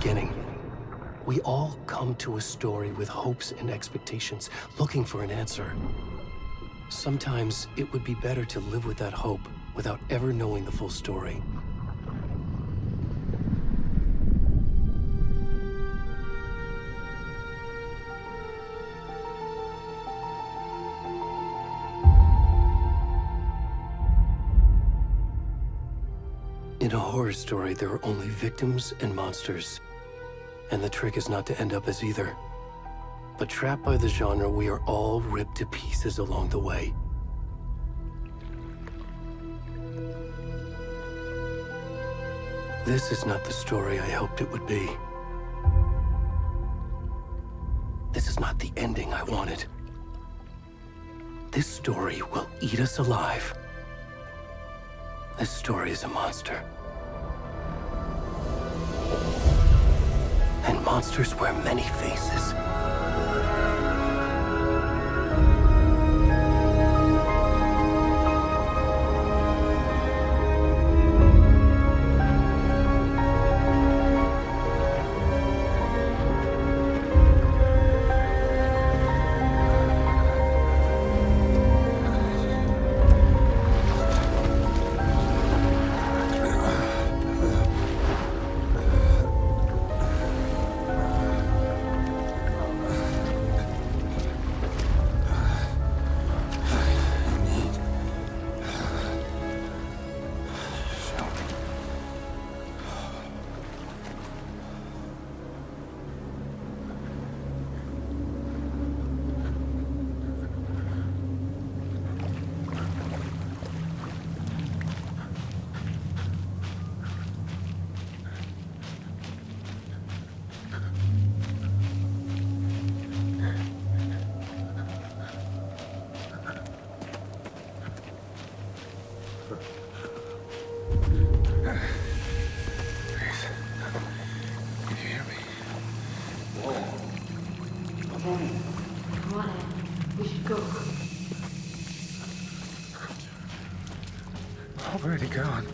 beginning. We all come to a story with hopes and expectations, looking for an answer. Sometimes it would be better to live with that hope without ever knowing the full story. In a horror story, there are only victims and monsters. And the trick is not to end up as either. But trapped by the genre, we are all ripped to pieces along the way. This is not the story I hoped it would be. This is not the ending I wanted. This story will eat us alive. This story is a monster. And monsters wear many faces. We should go. Already gone.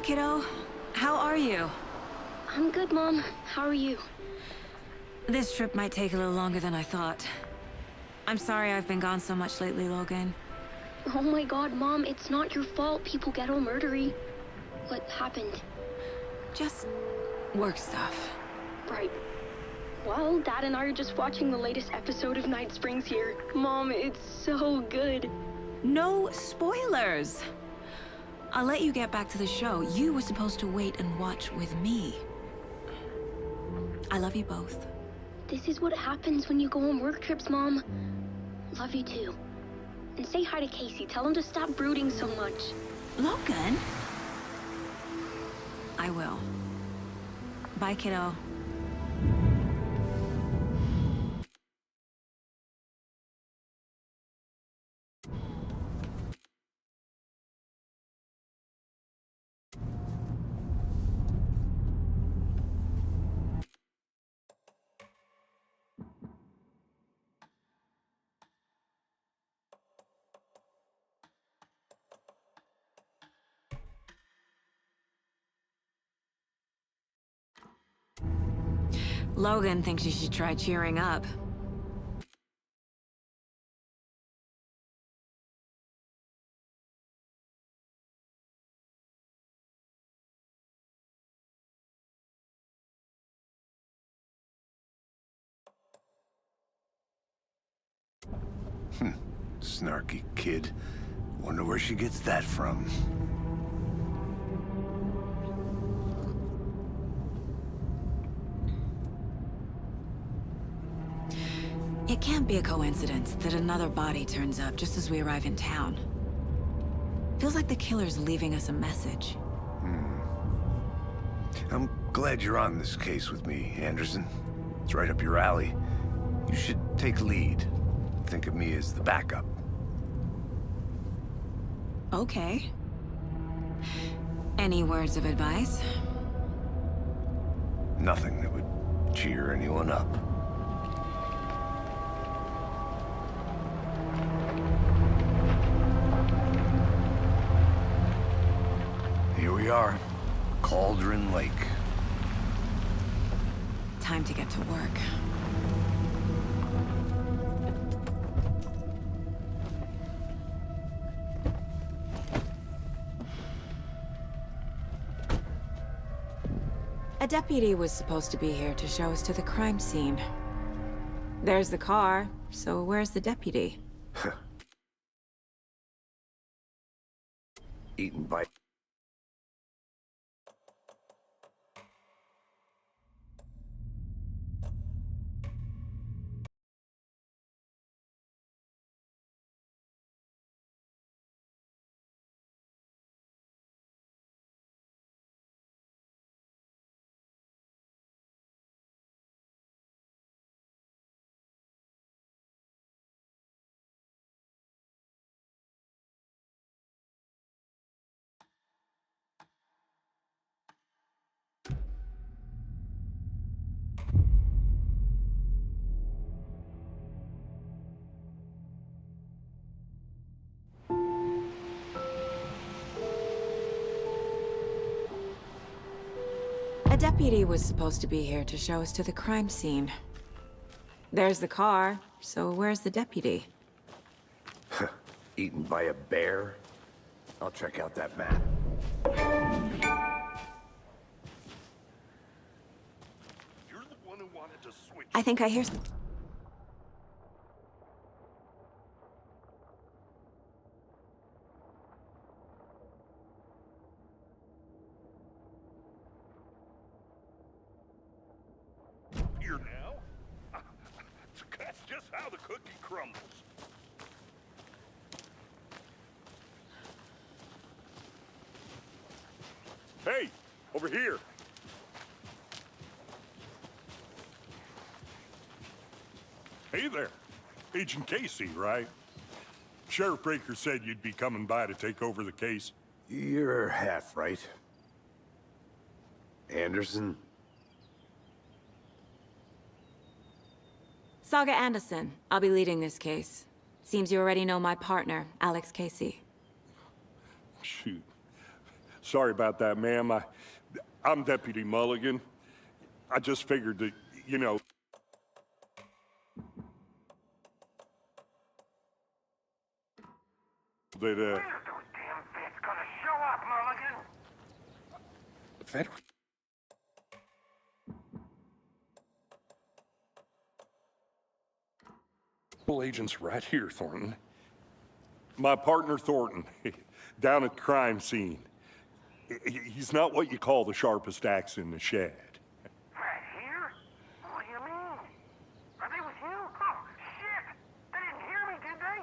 kiddo. How are you? I'm good, Mom. How are you? This trip might take a little longer than I thought. I'm sorry I've been gone so much lately, Logan. Oh my god, Mom, it's not your fault people get all murdery. What happened? Just work stuff. Right. Well, Dad and I are just watching the latest episode of Night Springs here. Mom, it's so good. No spoilers! I'll let you get back to the show. You were supposed to wait and watch with me. I love you both. This is what happens when you go on work trips, Mom. Love you too. And say hi to Casey. Tell him to stop brooding so much. Logan? I will. Bye, kiddo. Logan thinks you should try cheering up. Snarky kid. Wonder where she gets that from. It can't be a coincidence that another body turns up just as we arrive in town. Feels like the killer's leaving us a message. I'm glad you're on this case with me, Anderson. It's right up your alley. You should take lead. Think of me as the backup. Okay. Any words of advice? Nothing that would cheer anyone up. Here we are. Cauldron Lake. Time to get to work. A deputy was supposed to be here to show us to the crime scene. There's the car, so where's the deputy? Eaten by... A deputy was supposed to be here to show us to the crime scene. There's the car, so where's the deputy? Eaten by a bear? I'll check out that map. You're the one who wanted to switch. I think I hear Here now? That's just how the cookie crumbles. Hey, over here. Hey there. Agent Casey, right? Sheriff Breaker said you'd be coming by to take over the case. You're half right. Anderson? Saga Anderson. I'll be leading this case. Seems you already know my partner, Alex Casey. Shoot. Sorry about that, ma'am. I'm Deputy Mulligan. I just figured that, you know... that, When are those damn vets gonna show up, Mulligan? Federal... agents right here, Thornton. My partner, Thornton, down at the crime scene. He's not what you call the sharpest axe in the shed. Right here? What do you mean? Are they with you? Oh, shit! They didn't hear me, did they?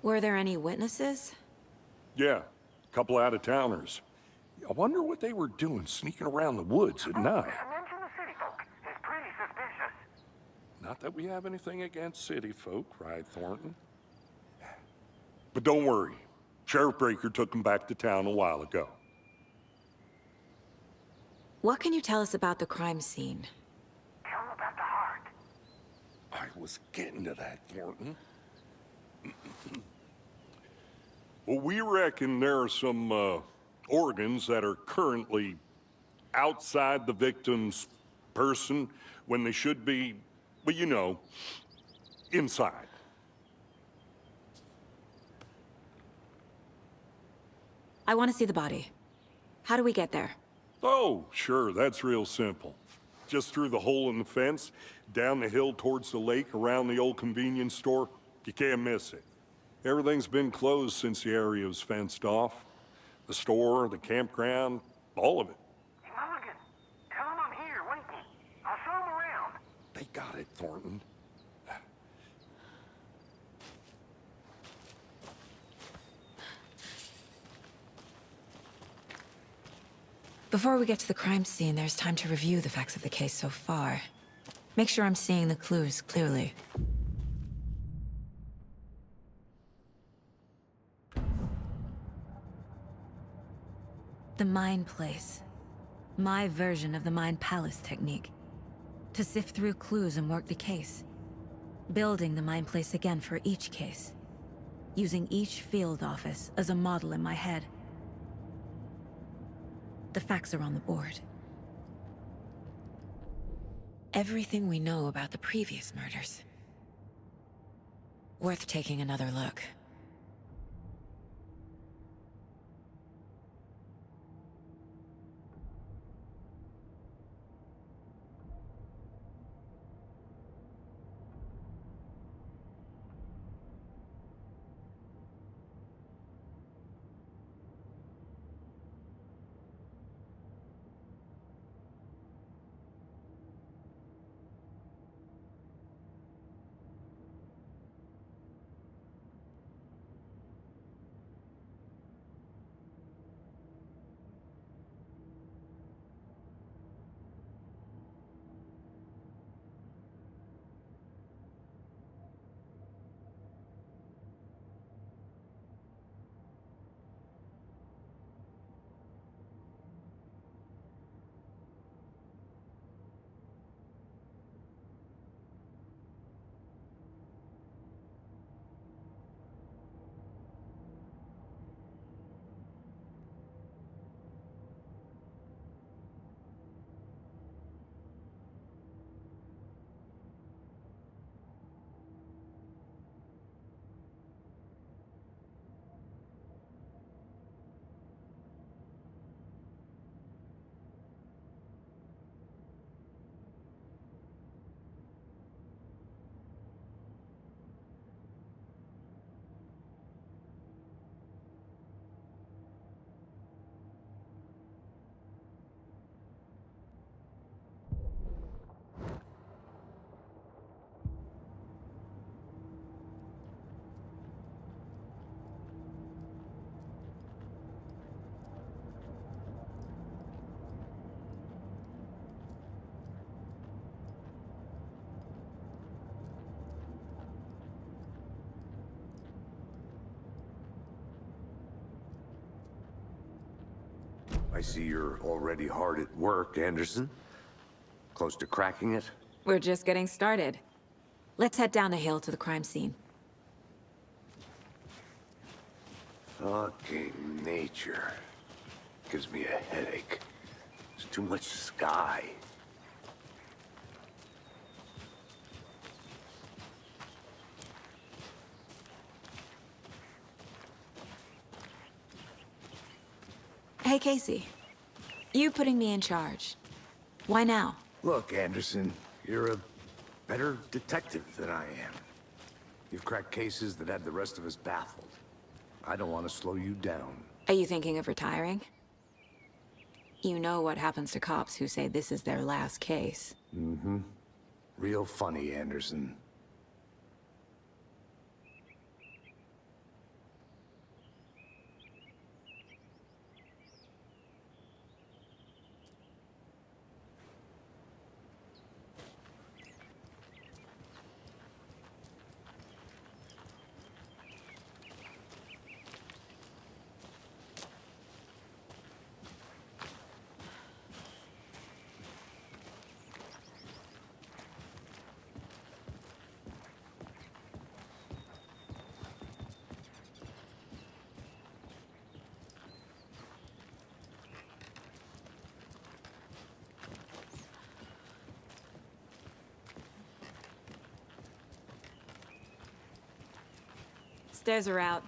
Were there any witnesses? Yeah, a couple out-of-towners. I wonder what they were doing sneaking around the woods at night. Mention the city folk. It's pretty suspicious. Not that we have anything against city folk, right, Thornton? But don't worry. Sheriff Breaker took them back to town a while ago. What can you tell us about the crime scene? Tell them about the heart. I was getting to that, Thornton. Well, we reckon there are some, organs that are currently outside the victim's person when they should be, well, you know, inside. I want to see the body. How do we get there? Oh, sure, that's real simple. Just through the hole in the fence, down the hill towards the lake, around the old convenience store. You can't miss it. Everything's been closed since the area was fenced off. The store, the campground, all of it. Hey, Mulligan, tell them I'm here, waiting. I'll show them around. They got it, Thornton. Before we get to the crime scene, there's time to review the facts of the case so far. Make sure I'm seeing the clues clearly. The Mind Place. My version of the Mind Palace technique. To sift through clues and work the case. Building the Mind Place again for each case. Using each field office as a model in my head. The facts are on the board. Everything we know about the previous murders. Worth taking another look. I see you're already hard at work, Anderson. Close to cracking it? We're just getting started. Let's head down the hill to the crime scene. Fucking nature. Gives me a headache. There's too much sky. Hey, Casey. You putting me in charge. Why now? Look, Anderson, you're a better detective than I am. You've cracked cases that had the rest of us baffled. I don't want to slow you down. Are you thinking of retiring? You know what happens to cops who say this is their last case. Mm-hmm. Real funny, Anderson. Stairs are out.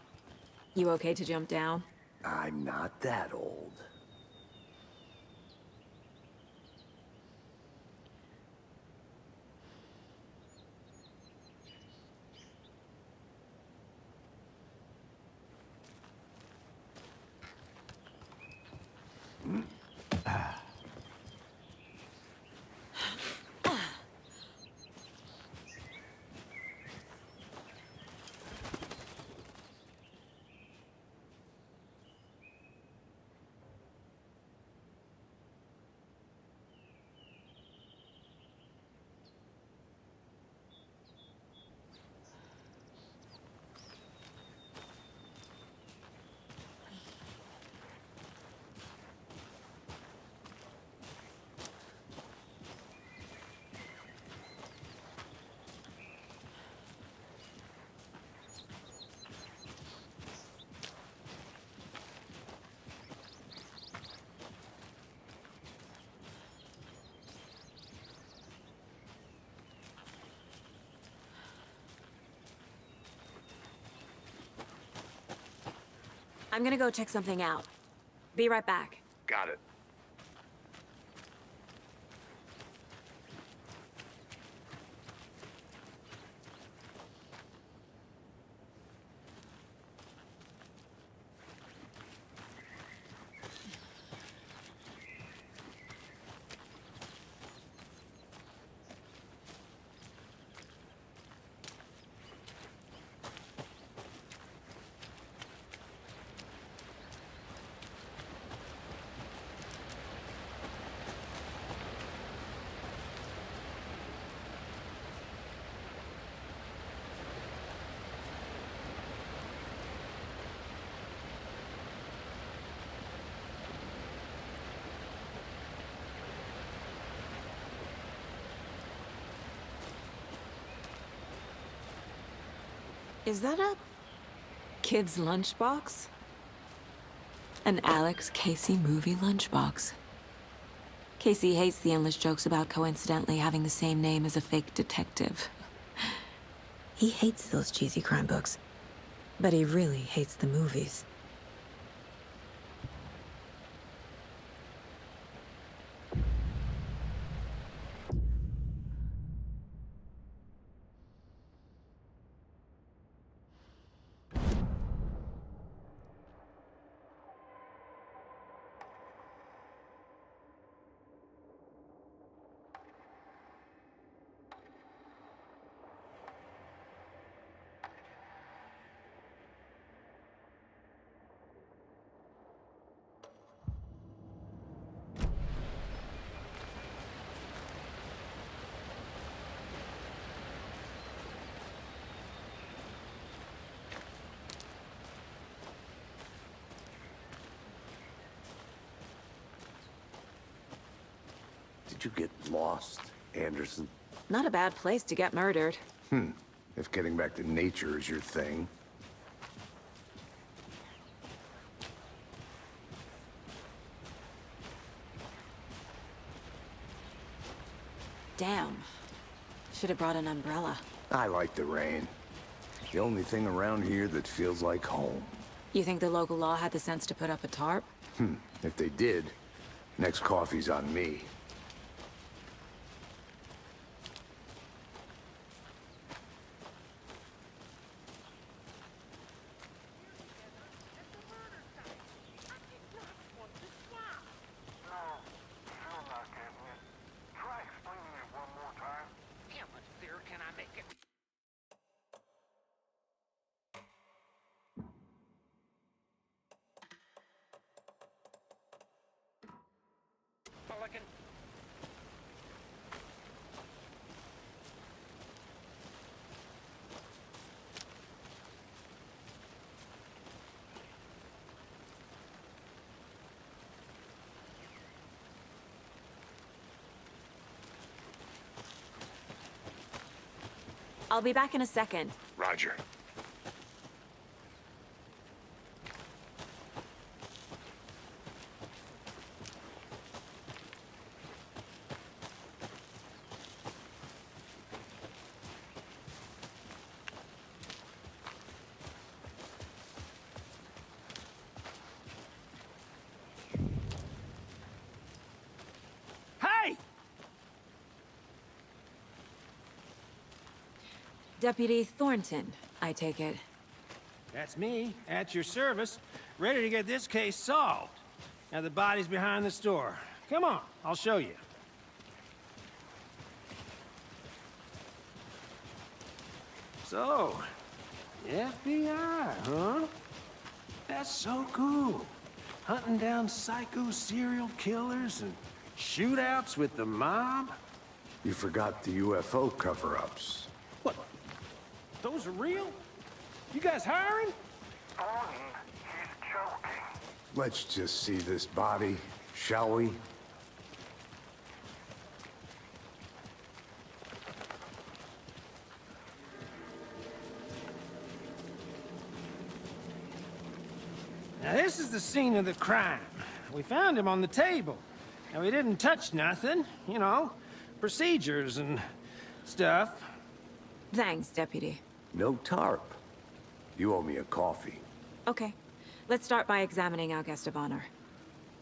You okay to jump down? I'm not that old. I'm gonna go check something out. Be right back. Got it. Is that a kid's lunchbox? An Alex Casey movie lunchbox. Casey hates the endless jokes about coincidentally having the same name as a fake detective. He hates those cheesy crime books, but he really hates the movies. Did you get lost, Anderson? Not a bad place to get murdered. If getting back to nature is your thing. Damn. Should have brought an umbrella. I like the rain. The only thing around here that feels like home. You think the local law had the sense to put up a tarp? If they did, next coffee's on me. Still not getting it. Try explaining it one more time. How much clearer can I make it? Pelican. I'll be back in a second. Roger. Hey! Deputy Thornton, I take it. That's me, at your service, ready to get this case solved. Now the body's behind the store. Come on, I'll show you. So, the FBI, huh? That's so cool. Hunting down psycho serial killers and shootouts with the mob? You forgot the UFO cover-ups. What? Those are real? You guys hiring? Thornton, he's joking. Let's just see this body, shall we? Now this is the scene of the crime. We found him on the table. Now we didn't touch nothing, you know, procedures and stuff. Thanks, Deputy. No tarp. You owe me a coffee. Okay. Let's start by examining our guest of honor.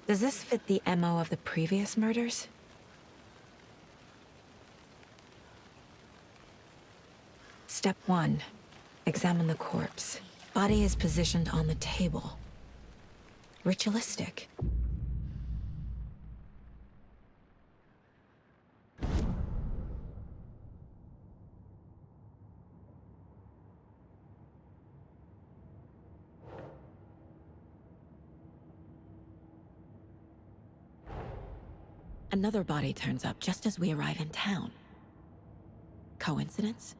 Does this fit the MO of the previous murders? Step 1. Examine the corpse. Body is positioned on the table. Ritualistic. Another body turns up just as we arrive in town. Coincidence?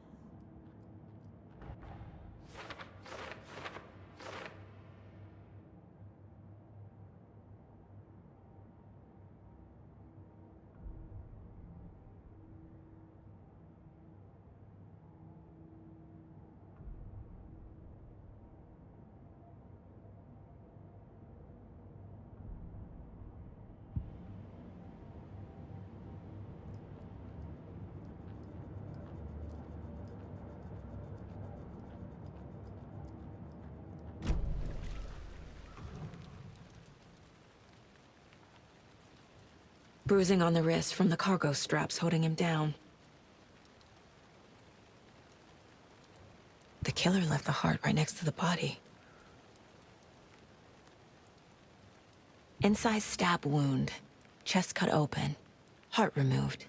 Bruising on the wrist from the cargo straps holding him down. The killer left the heart right next to the body. Incised stab wound. Chest cut open. Heart removed.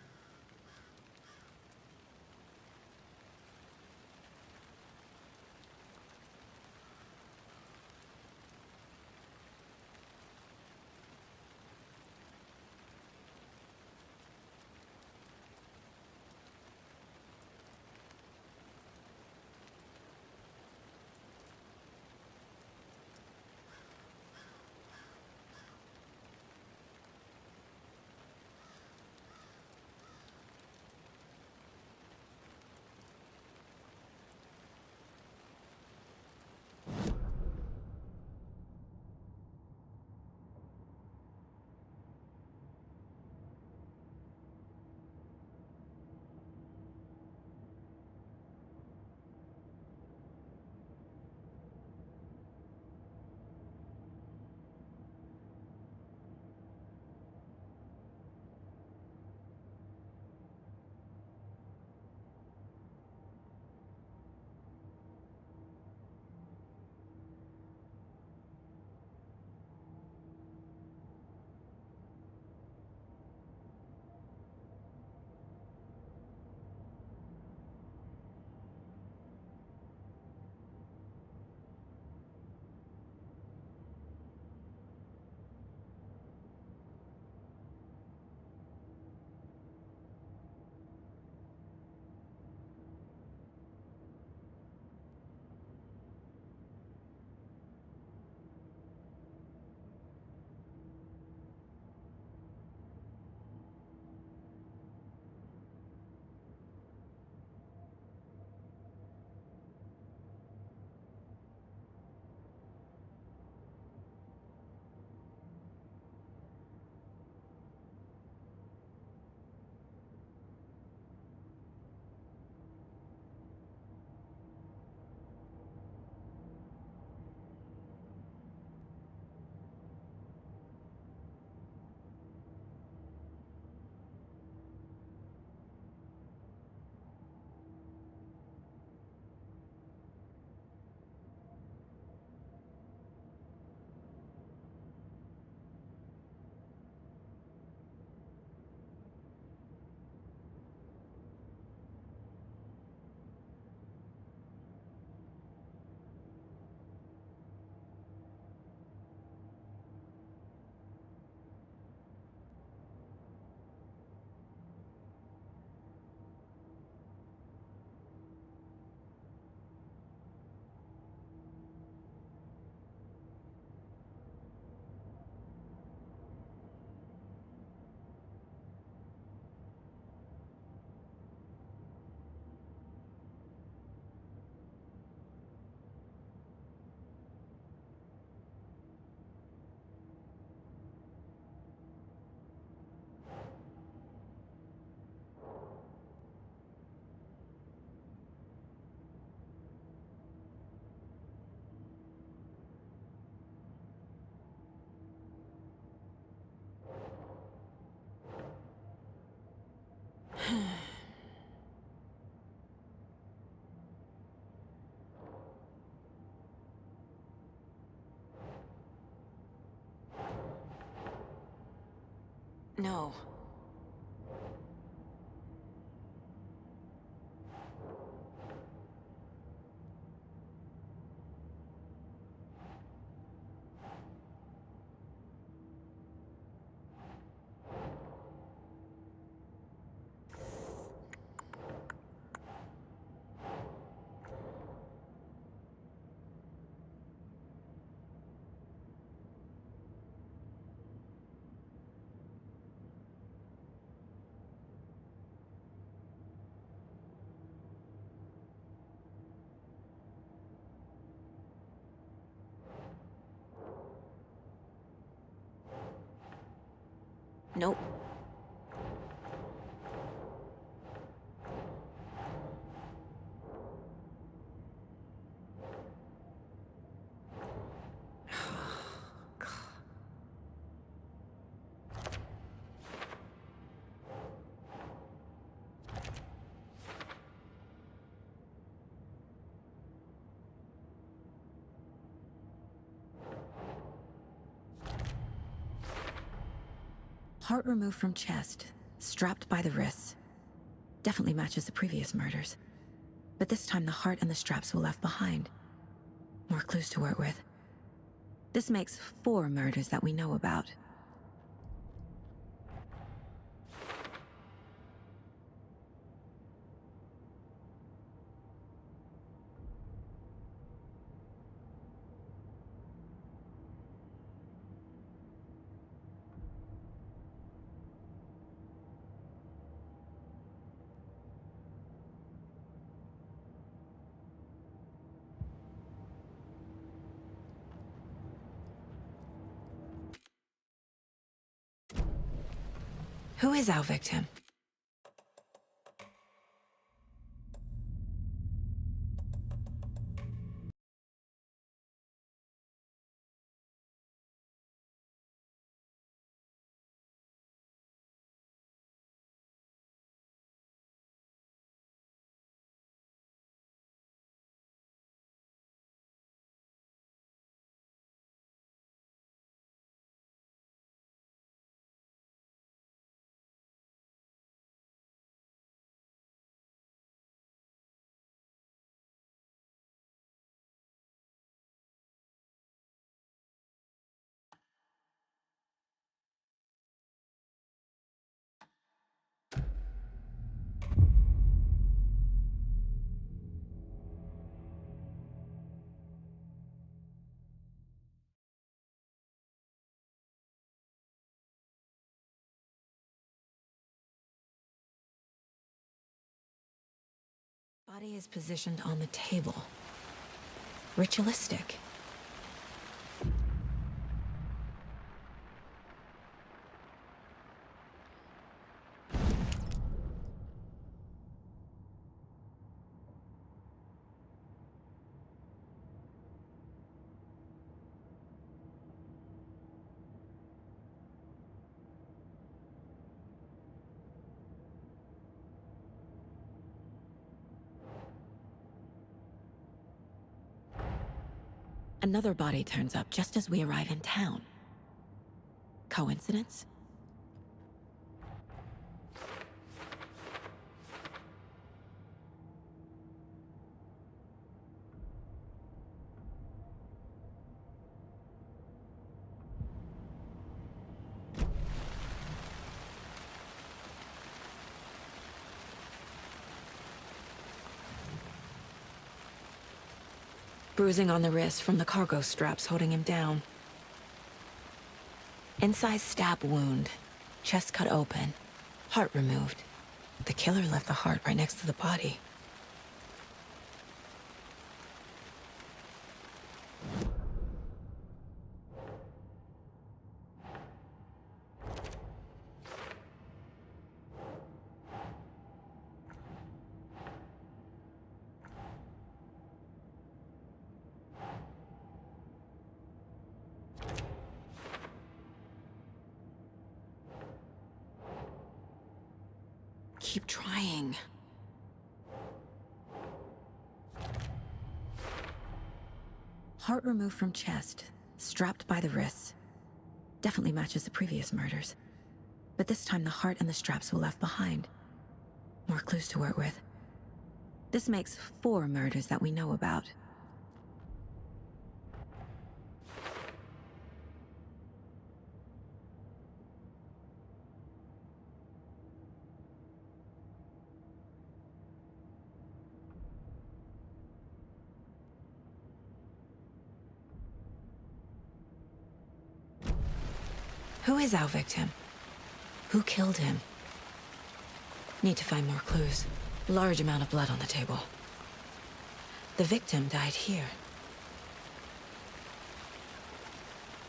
No. Nope. Heart removed from chest, strapped by the wrists. Definitely matches the previous murders. But this time the heart and the straps were left behind. More clues to work with. This makes 4 murders that we know about. Who is our victim? Body is positioned on the table. Ritualistic. Another body turns up just as we arrive in town. Coincidence? Bruising on the wrist from the cargo straps holding him down. Incised stab wound. Chest cut open. Heart removed. The killer left the heart right next to the body. Keep trying. Heart removed from chest, strapped by the wrists. Definitely matches the previous murders. But this time the heart and the straps were left behind. More clues to work with. This makes 4 murders that we know about. Who is our victim? Who killed him? Need to find more clues. Large amount of blood on the table. The victim died here.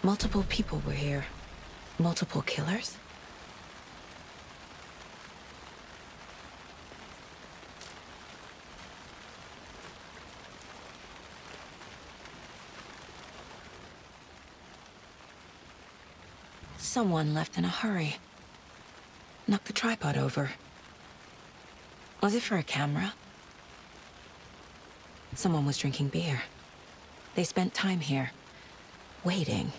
Multiple people were here. Multiple killers? Someone left in a hurry. Knocked the tripod over. Was it for a camera? Someone was drinking beer. They spent time here, waiting.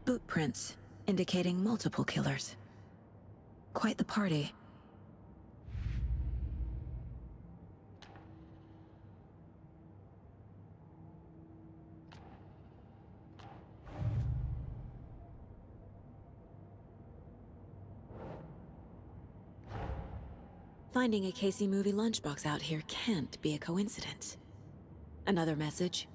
Boot prints, indicating multiple killers. Quite the party. Finding a Casey movie lunchbox out here can't be a coincidence. Another message?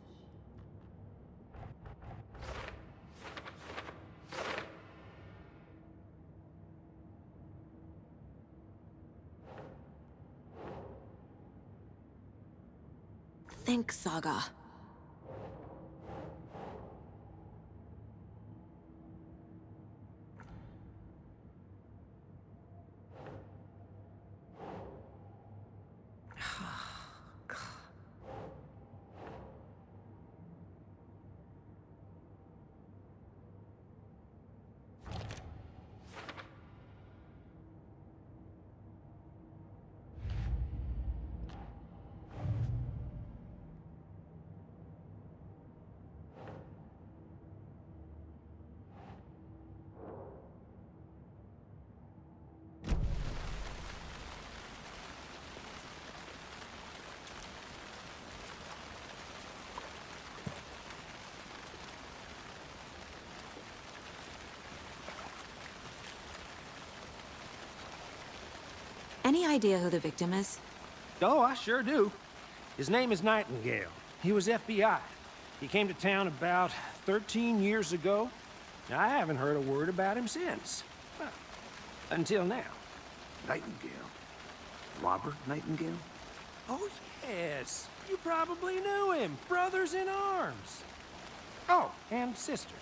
Think Saga. Any idea who the victim is? Oh, I sure do. His name is Nightingale. He was FBI. He came to town about 13 years ago. I haven't heard a word about him since. Well, until now. Nightingale? Robert Nightingale? Oh, yes. You probably knew him. Brothers in arms. Oh, and sisters.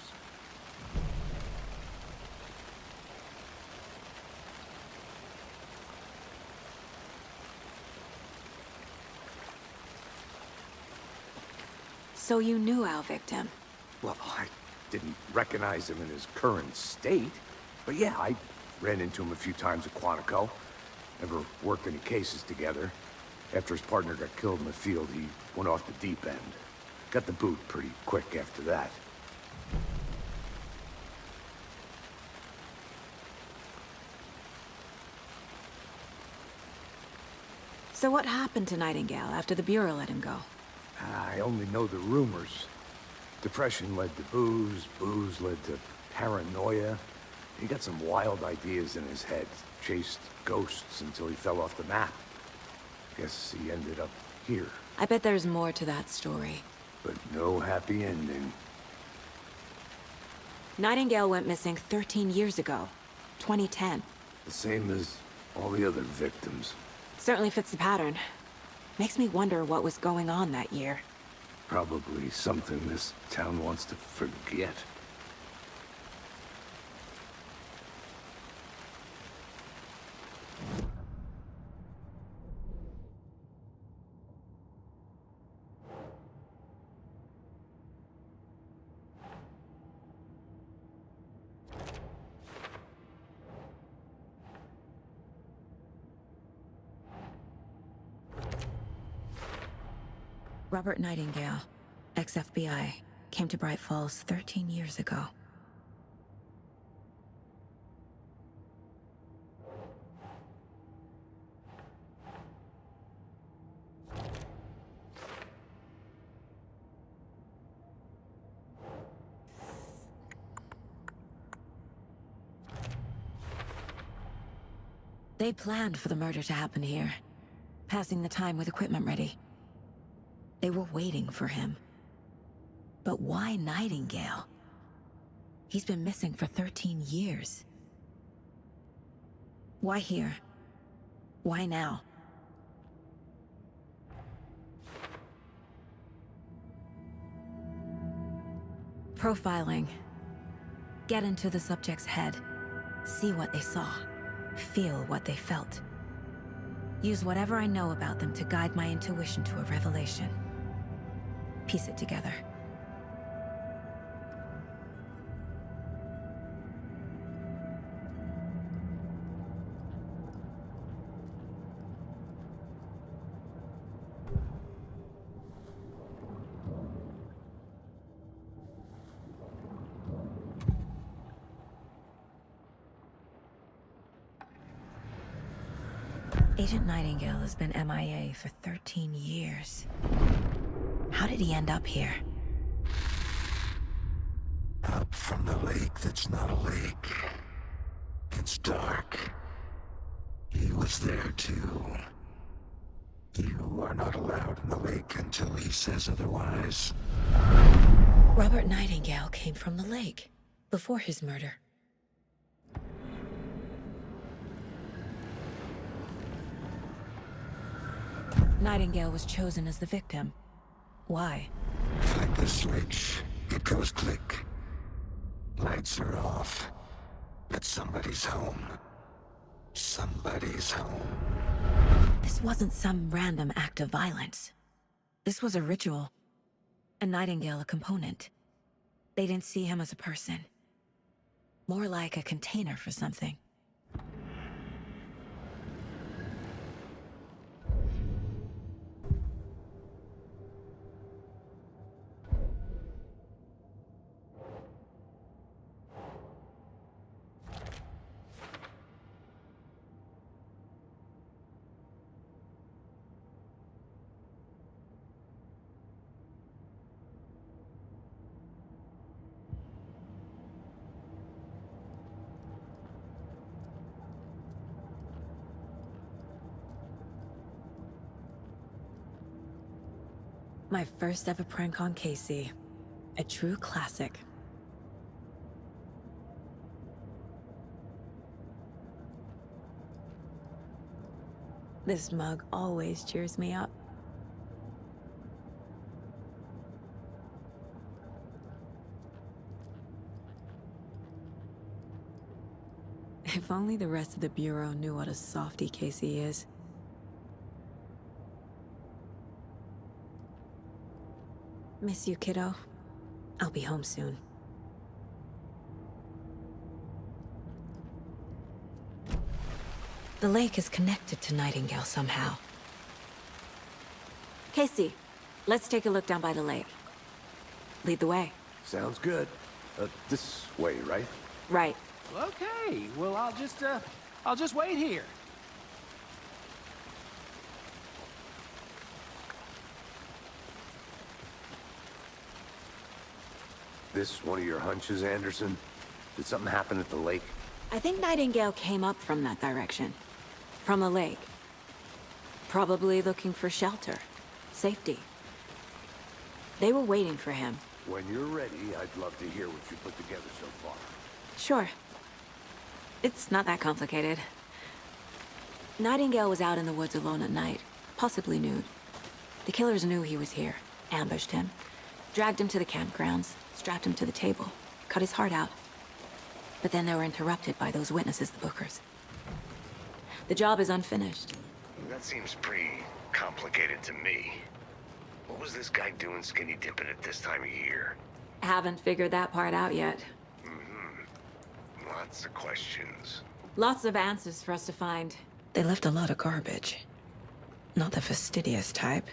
So you knew our victim? Well, I didn't recognize him in his current state. But yeah, I ran into him a few times at Quantico. Never worked any cases together. After his partner got killed in the field, he went off the deep end. Got the boot pretty quick after that. So what happened to Nightingale after the Bureau let him go? I only know the rumors. Depression led to booze, booze led to paranoia. He got some wild ideas in his head, chased ghosts until he fell off the map. Guess he ended up here, I bet there's more to that story. but no happy ending. Nightingale went missing 13 years ago, 2010. The same as all the other victims. Certainly fits the pattern. Makes me wonder what was going on that year. Probably something this town wants to forget. Robert Nightingale, ex-FBI, came to Bright Falls 13 years ago. They planned for the murder to happen here, passing the time with equipment ready. They were waiting for him. But why Nightingale? He's been missing for 13 years. Why here? Why now? Profiling. Get into the subject's head. See what they saw. Feel what they felt. Use whatever I know about them to guide my intuition to a revelation. Piece it together. Agent Nightingale has been MIA for 13 years. How did he end up here? Up from the lake that's not a lake. It's dark. He was there too. You are not allowed in the lake until he says otherwise. Robert Nightingale came from the lake, before his murder. Nightingale was chosen as the victim. Why? Like the switch, it goes click. Lights are off. But somebody's home. Somebody's home. This wasn't some random act of violence. This was a ritual. And Nightingale a component. They didn't see him as a person. More like a container for something. My first ever prank on Casey. A true classic. This mug always cheers me up. If only the rest of the Bureau knew what a softie Casey is. Miss you, kiddo. I'll be home soon. The lake is connected to Nightingale somehow. Casey, let's take a look down by the lake. Lead the way. Sounds good. This way, right? Right. Okay, well, I'll just wait here. This one of your hunches, Anderson? Did something happen at the lake? I think Nightingale came up from that direction. From the lake. Probably looking for shelter. Safety. They were waiting for him. When you're ready, I'd love to hear what you put together so far. Sure. It's not that complicated. Nightingale was out in the woods alone at night, possibly nude. The killers knew he was here, ambushed him, dragged him to the campgrounds, strapped him to the table, cut his heart out. But then they were interrupted by those witnesses, the Bookers. The job is unfinished. That seems pretty complicated to me. What was this guy doing skinny dipping at this time of year? Haven't figured that part out yet. Lots of questions. Lots of answers for us to find. They left a lot of garbage. Not the fastidious type.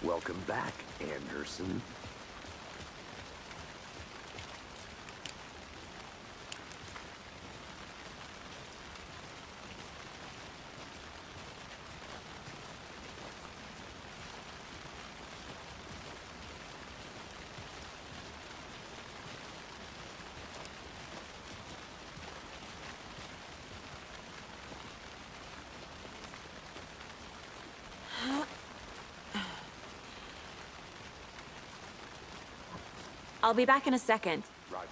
Welcome back, Anderson. I'll be back in a second. Roger.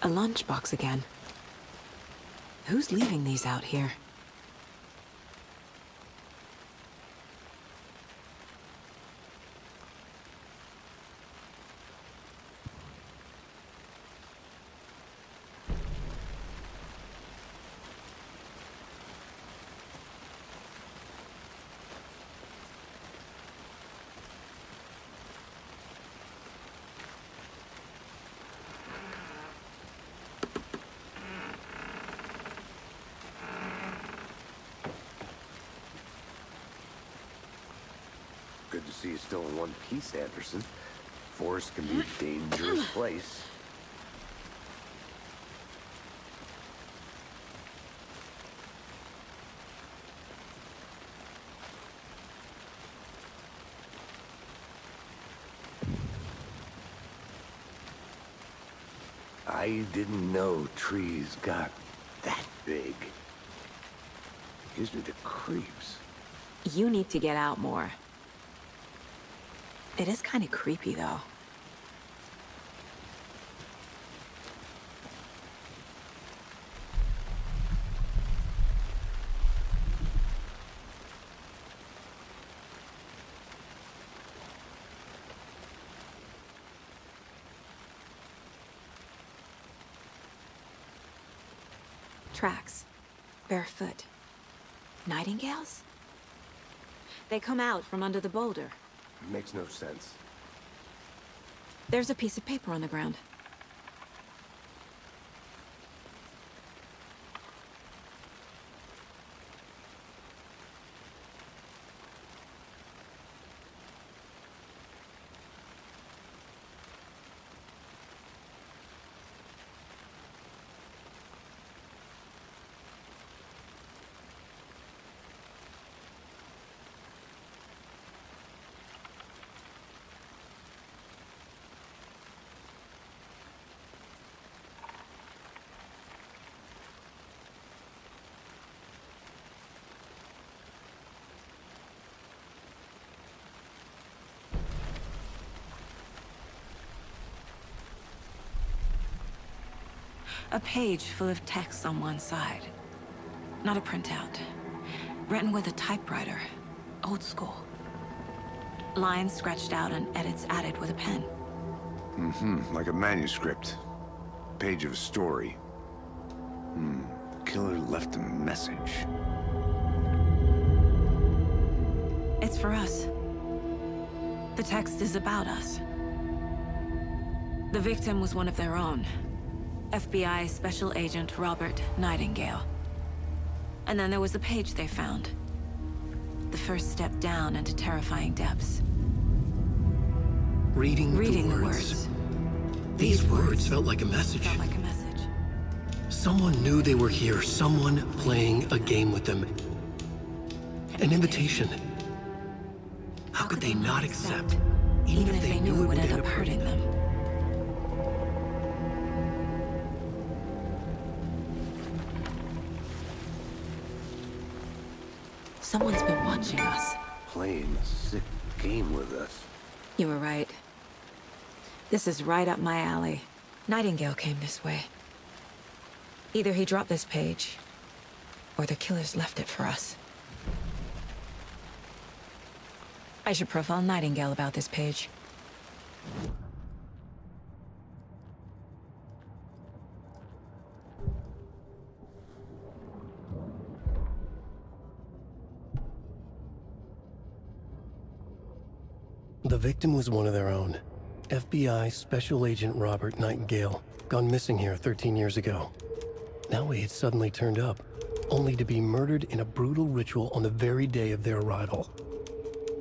A lunchbox again. Who's leaving these out here? Good to see you still in one piece, Anderson. Forest can be a dangerous place. I didn't know trees got that big. Gives me the creeps. You need to get out more. It is kind of creepy, though. Tracks. Barefoot. Nightingales? They come out from under the boulder. Makes no sense. There's a piece of paper on the ground. A page full of text on one side. Not a printout. Written with a typewriter. Old school. Lines scratched out and edits added with a pen. Like a manuscript. Page of a story. The killer left a message. It's for us. The text is about us. The victim was one of their own. FBI Special Agent Robert Nightingale. And then there was the page they found. The first step down into terrifying depths. Reading the words. These words felt like a message. Felt like a message. Someone knew they were here. Someone playing a game with them. An invitation. How could they not accept? Even if they knew it would end up hurting them. Someone's been watching us. Playing a sick game with us. You were right. This is right up my alley. Nightingale came this way. Either he dropped this page, or the killers left it for us. I should profile Nightingale about this page. The victim was one of their own. FBI Special Agent Robert Nightingale, gone missing here 13 years ago. Now he had suddenly turned up, only to be murdered in a brutal ritual on the very day of their arrival.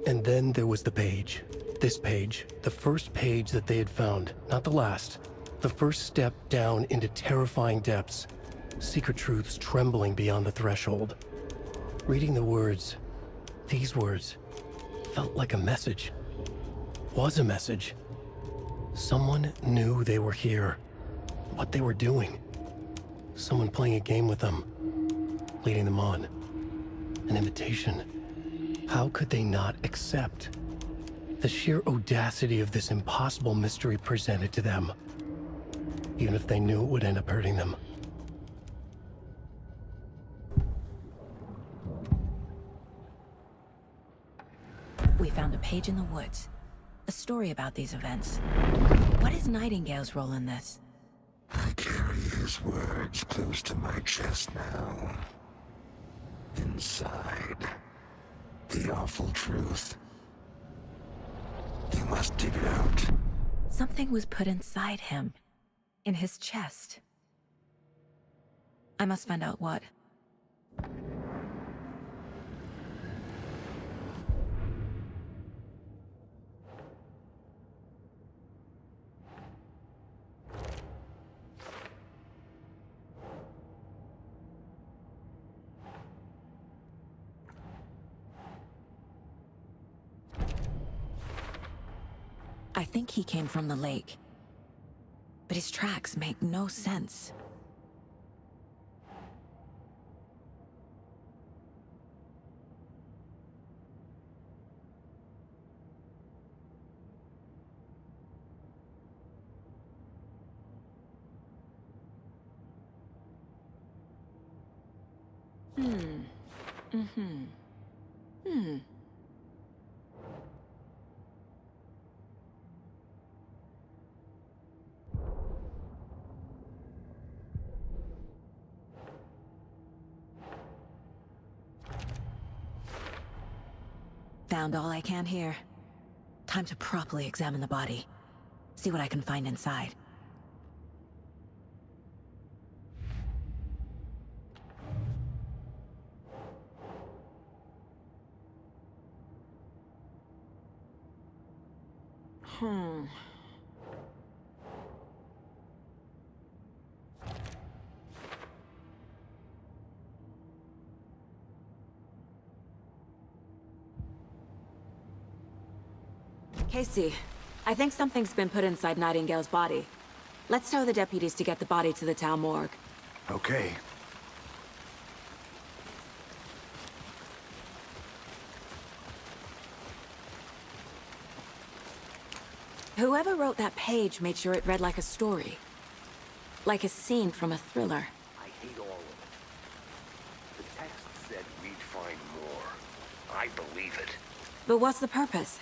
And then there was the page. This page, the first page that they had found, not the last. The first step down into terrifying depths. Secret truths trembling beyond the threshold. Reading the words, these words, felt like a message. Was a message. Someone knew they were here. What they were doing. Someone playing a game with them. Leading them on. An invitation. How could they not accept? The sheer audacity of this impossible mystery presented to them. Even if they knew it would end up hurting them. We found a page in the woods. A story about these events. What is Nightingale's role in this? I carry his words close to my chest now. Inside, the awful truth. You must dig it out. Something was put inside him. In his chest. I must find out what. I think he came from the lake. But his tracks make no sense. Found all I can here. Time to properly examine the body. See what I can find inside. Casey, I think something's been put inside Nightingale's body. Let's tell the deputies to get the body to the town morgue. Okay. Whoever wrote that page made sure it read like a story. Like a scene from a thriller. I hate all of it. The texts, said we'd find more. I believe it. But what's the purpose?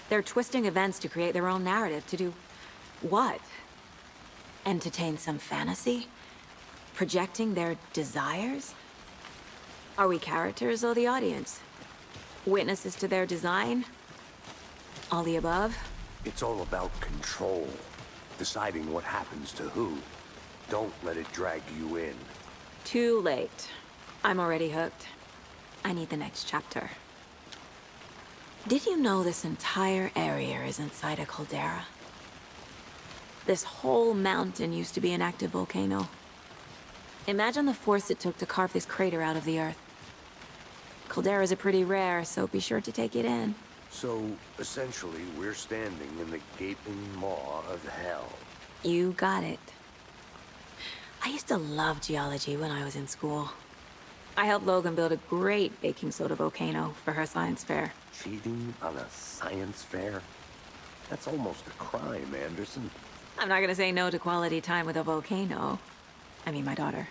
They're twisting events to create their own narrative to do what? Entertain some fantasy? Projecting their desires? Are we characters or the audience? Witnesses to their design? All the above? It's all about control. Deciding what happens to who. Don't let it drag you in. Too late. I'm already hooked. I need the next chapter. Did you know this entire area is inside a caldera? This whole mountain used to be an active volcano. Imagine the force it took to carve this crater out of the earth. Calderas are pretty rare, so be sure to take it in. So, essentially, we're standing in the gaping maw of hell. You got it. I used to love geology when I was in school. I helped Logan build a great baking soda volcano for her science fair. Cheating on a science fair? That's almost a crime, Anderson. I'm not gonna say no to quality time with a volcano. I mean, my daughter.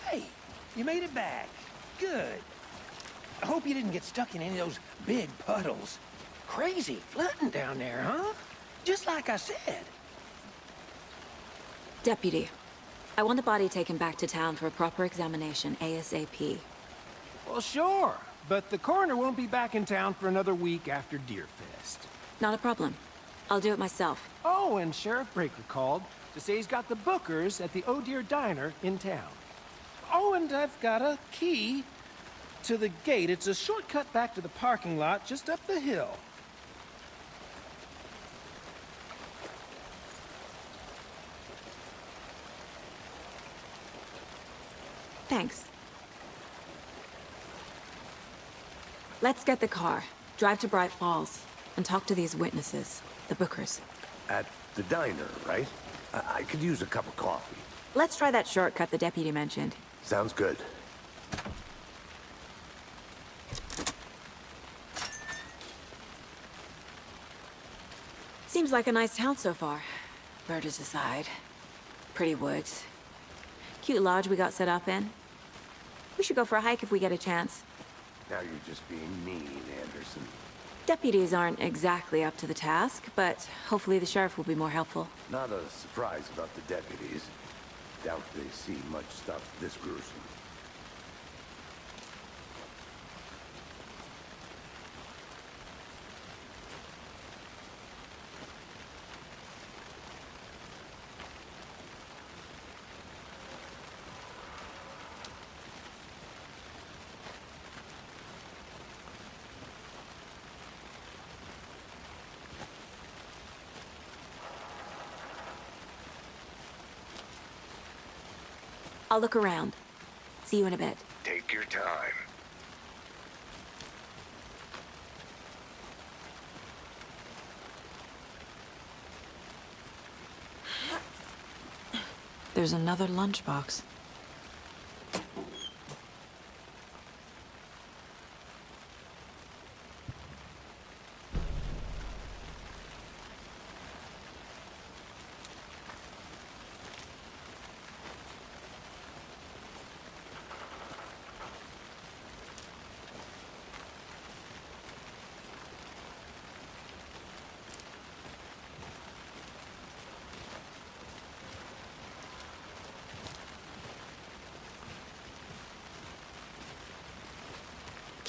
Hey, you made it back. Good. I hope you didn't get stuck in any of those big puddles. Crazy flooding down there, huh? Just like I said. Deputy, I want the body taken back to town for a proper examination, ASAP. Well, sure. But the coroner won't be back in town for another week after Deerfest. Not a problem. I'll do it myself. Oh, and Sheriff Breaker called to say he's got the Bookers at the Oh Dear Diner in town. Oh, and I've got a key to the gate. It's a shortcut back to the parking lot just up the hill. Thanks. Let's get the car, drive to Bright Falls, and talk to these witnesses, the Bookers. At the diner, right? I could use a cup of coffee. Let's try that shortcut the deputy mentioned. Sounds good. Seems like a nice town so far. Murders aside. Pretty woods. Cute lodge we got set up in. We should go for a hike if we get a chance. Now you're just being mean, Anderson. Deputies aren't exactly up to the task, but hopefully the sheriff will be more helpful. Not a surprise about the deputies. Doubt they see much stuff this gruesome. I'll look around. See you in a bit. Take your time. There's another lunchbox.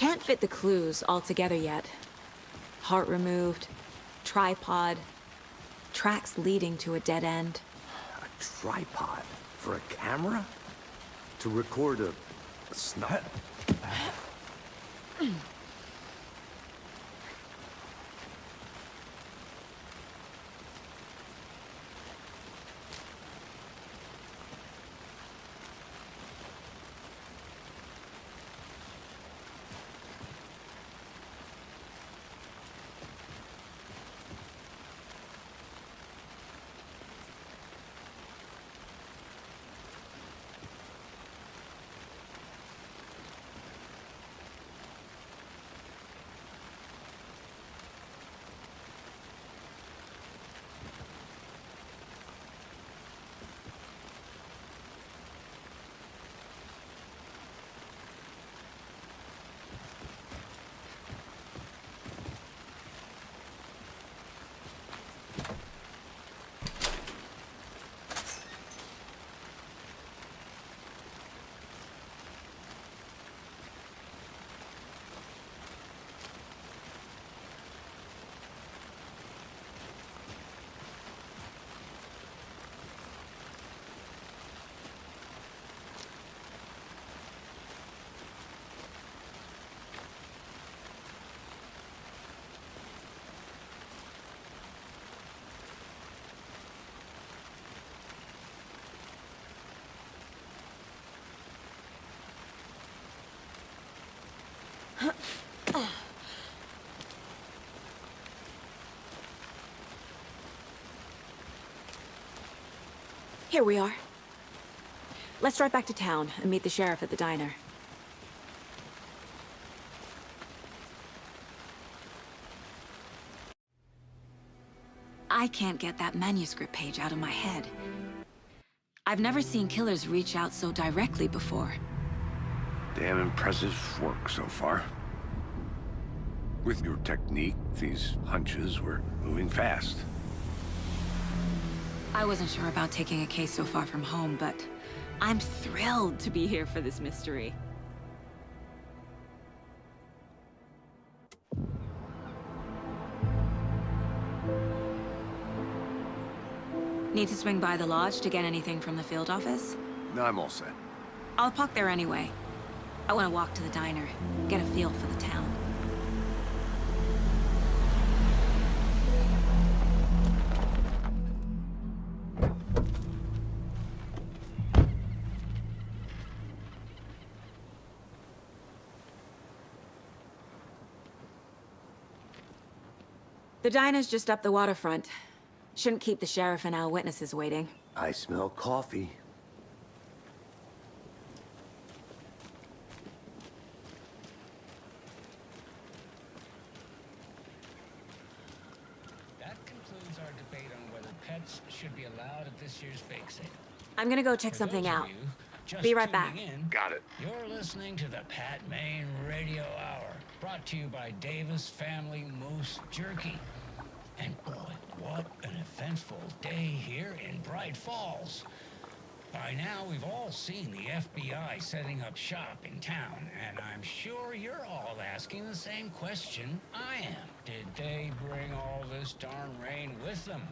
Can't fit the clues all together yet. Heart removed, tripod, tracks leading to a dead end. A tripod? For a camera? To record a snap? Here we are. Let's drive back to town and meet the sheriff at the diner. I can't get that manuscript page out of my head. I've never seen killers reach out so directly before. Damn impressive work so far. With your technique, these hunches were moving fast. I wasn't sure about taking a case so far from home, but I'm thrilled to be here for this mystery. Need to swing by the lodge to get anything from the field office? No, I'm all set. I'll park there anyway. I want to walk to the diner, get a feel for the town. The diner's just up the waterfront. Shouldn't keep the sheriff and our witnesses waiting. I smell coffee. That concludes our debate on whether pets should be allowed at this year's bake sale. I'm gonna go check For something those of out. you just Be right tuning back. in, Got it. You're listening to the Pat Maine Radio Hour, brought to you by Davis Family Moose Jerky. And boy, what an eventful day here in Bright Falls. By now, we've all seen the FBI setting up shop in town, and I'm sure you're all asking the same question I am. Did they bring all this darn rain with them?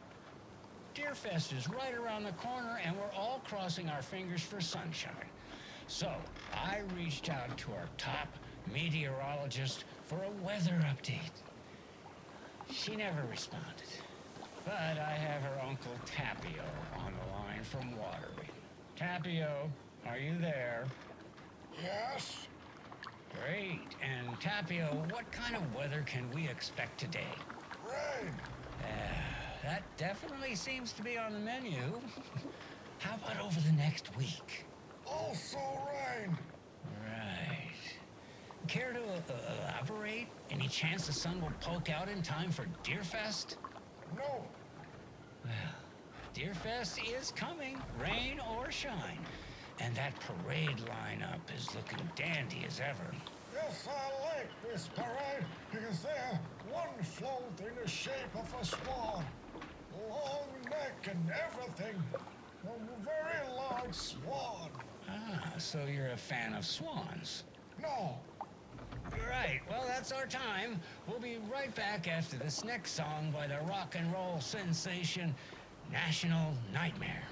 Deerfest is right around the corner, and we're all crossing our fingers for sunshine. So, I reached out to our top meteorologist for a weather update. She never responded. But I have her Uncle Tapio on the line from Waterbury. Tapio, are you there? Yes? Great. And Tapio, what kind of weather can we expect today? Rain. That definitely seems to be on the menu. How about over the next week? Also rain. Right. Care to elaborate? Any chance the sun will poke out in time for Deerfest? No. Well, Deerfest is coming, rain or shine. And that parade lineup is looking dandy as ever. Yes, I like this parade because they're one float in the shape of a swan. Long neck and everything. A very large swan. Ah, so you're a fan of swans. No. Right, well, that's our time. We'll be right back after this next song by the rock and roll sensation, National Nightmare.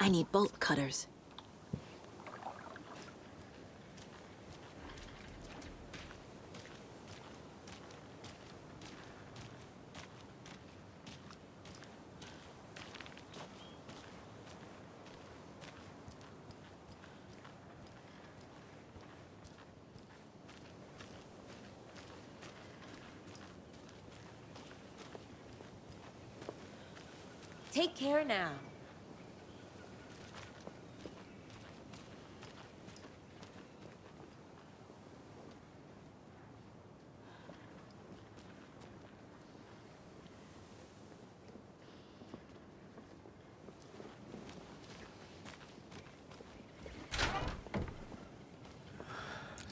I need bolt cutters. Take care now.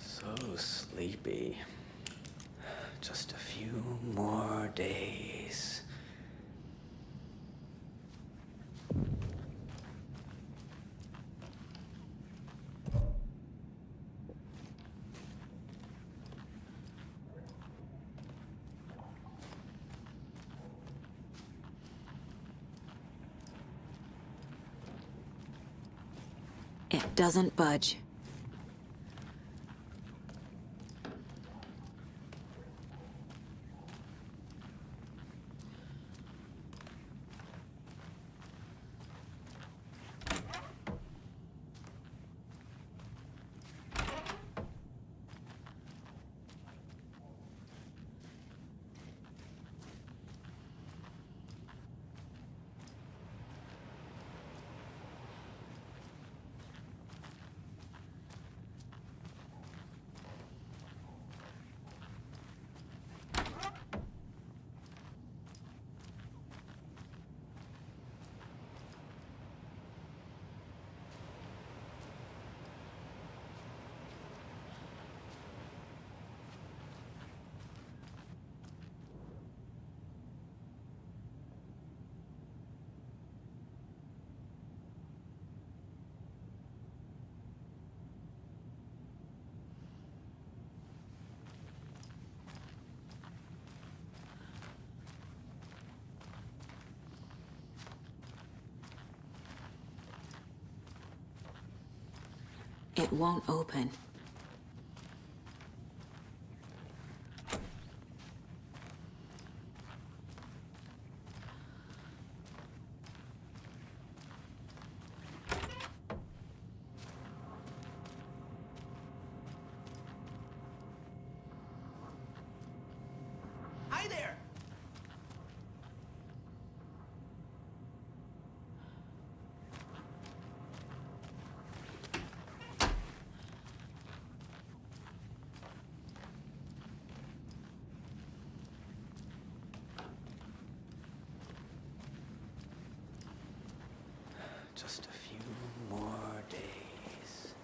So sleepy. Just a few more days. It doesn't budge. It won't open. Hi there! Just a few more days.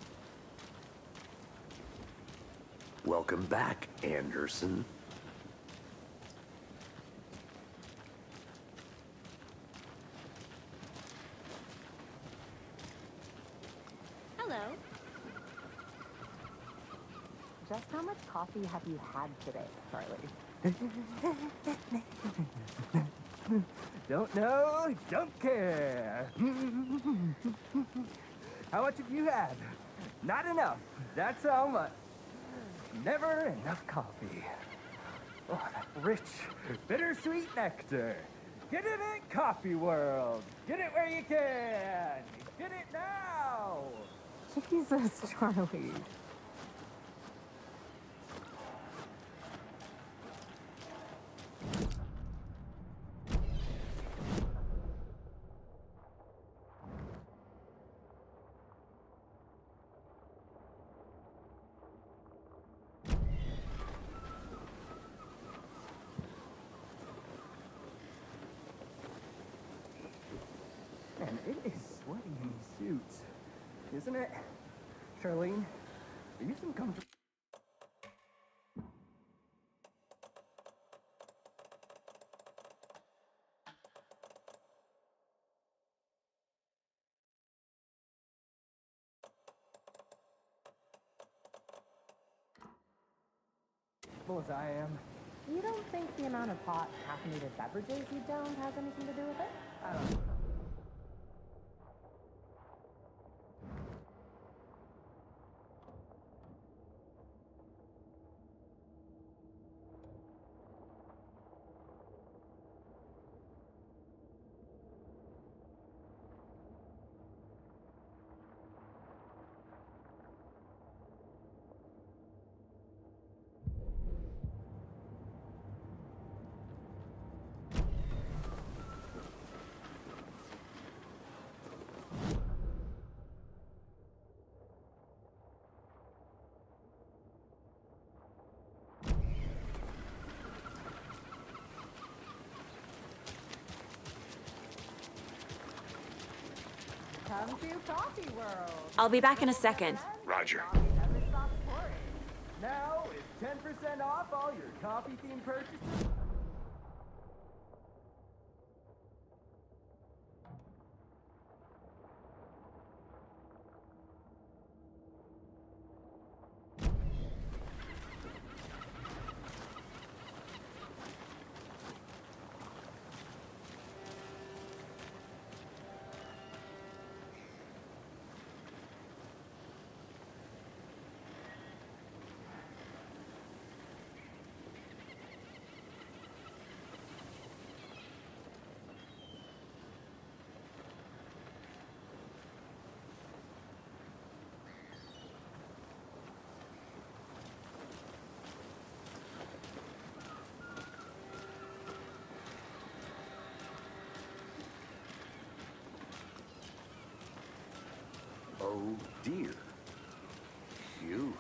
Welcome back, Anderson. Hello. Just how much coffee have you had today, Charlie? Don't know, don't care. How much have you had? Not enough. That's how much. Never enough coffee. Oh, that rich, bittersweet nectar. Get it at Coffee World. Get it where you can. Get it now. Jesus, Charlie. Man, it is sweaty in these suits, isn't it? Charlene, are you some comfortable? As I am. You don't think the amount of hot, caffeinated beverages you down has anything to do with it? I don't know. Come to Coffee World. I'll be back in a second. Roger. Never stops pouring. Now it's 10% off all your coffee-themed purchases. Oh dear. Cute.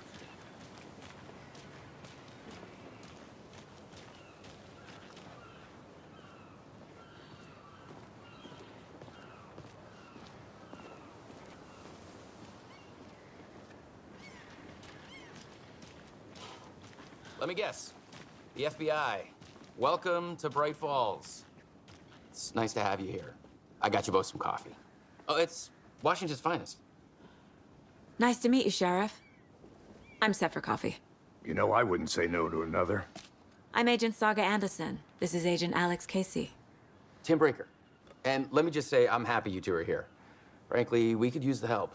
Let me guess. The FBI. Welcome to Bright Falls. It's nice to have you here. I got you both some coffee. Oh, it's Washington's finest. Nice to meet you, Sheriff. I'm set for coffee. You know, I wouldn't say no to another. I'm Agent Saga Anderson. This is Agent Alex Casey. Tim Brinker. And let me just say, I'm happy you two are here. Frankly, we could use the help.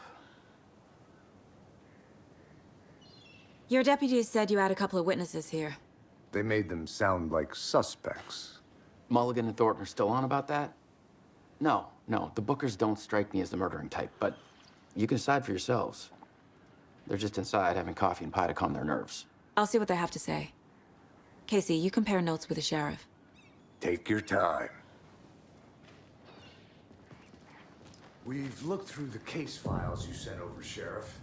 Your deputies said you had a couple of witnesses here. They made them sound like suspects. Mulligan and Thornton are still on about that? No, the Bookers don't strike me as the murdering type, but you can decide for yourselves. They're just inside having coffee and pie to calm their nerves. I'll see what they have to say. Casey, you compare notes with the sheriff. Take your time. We've looked through the case files you sent over, Sheriff.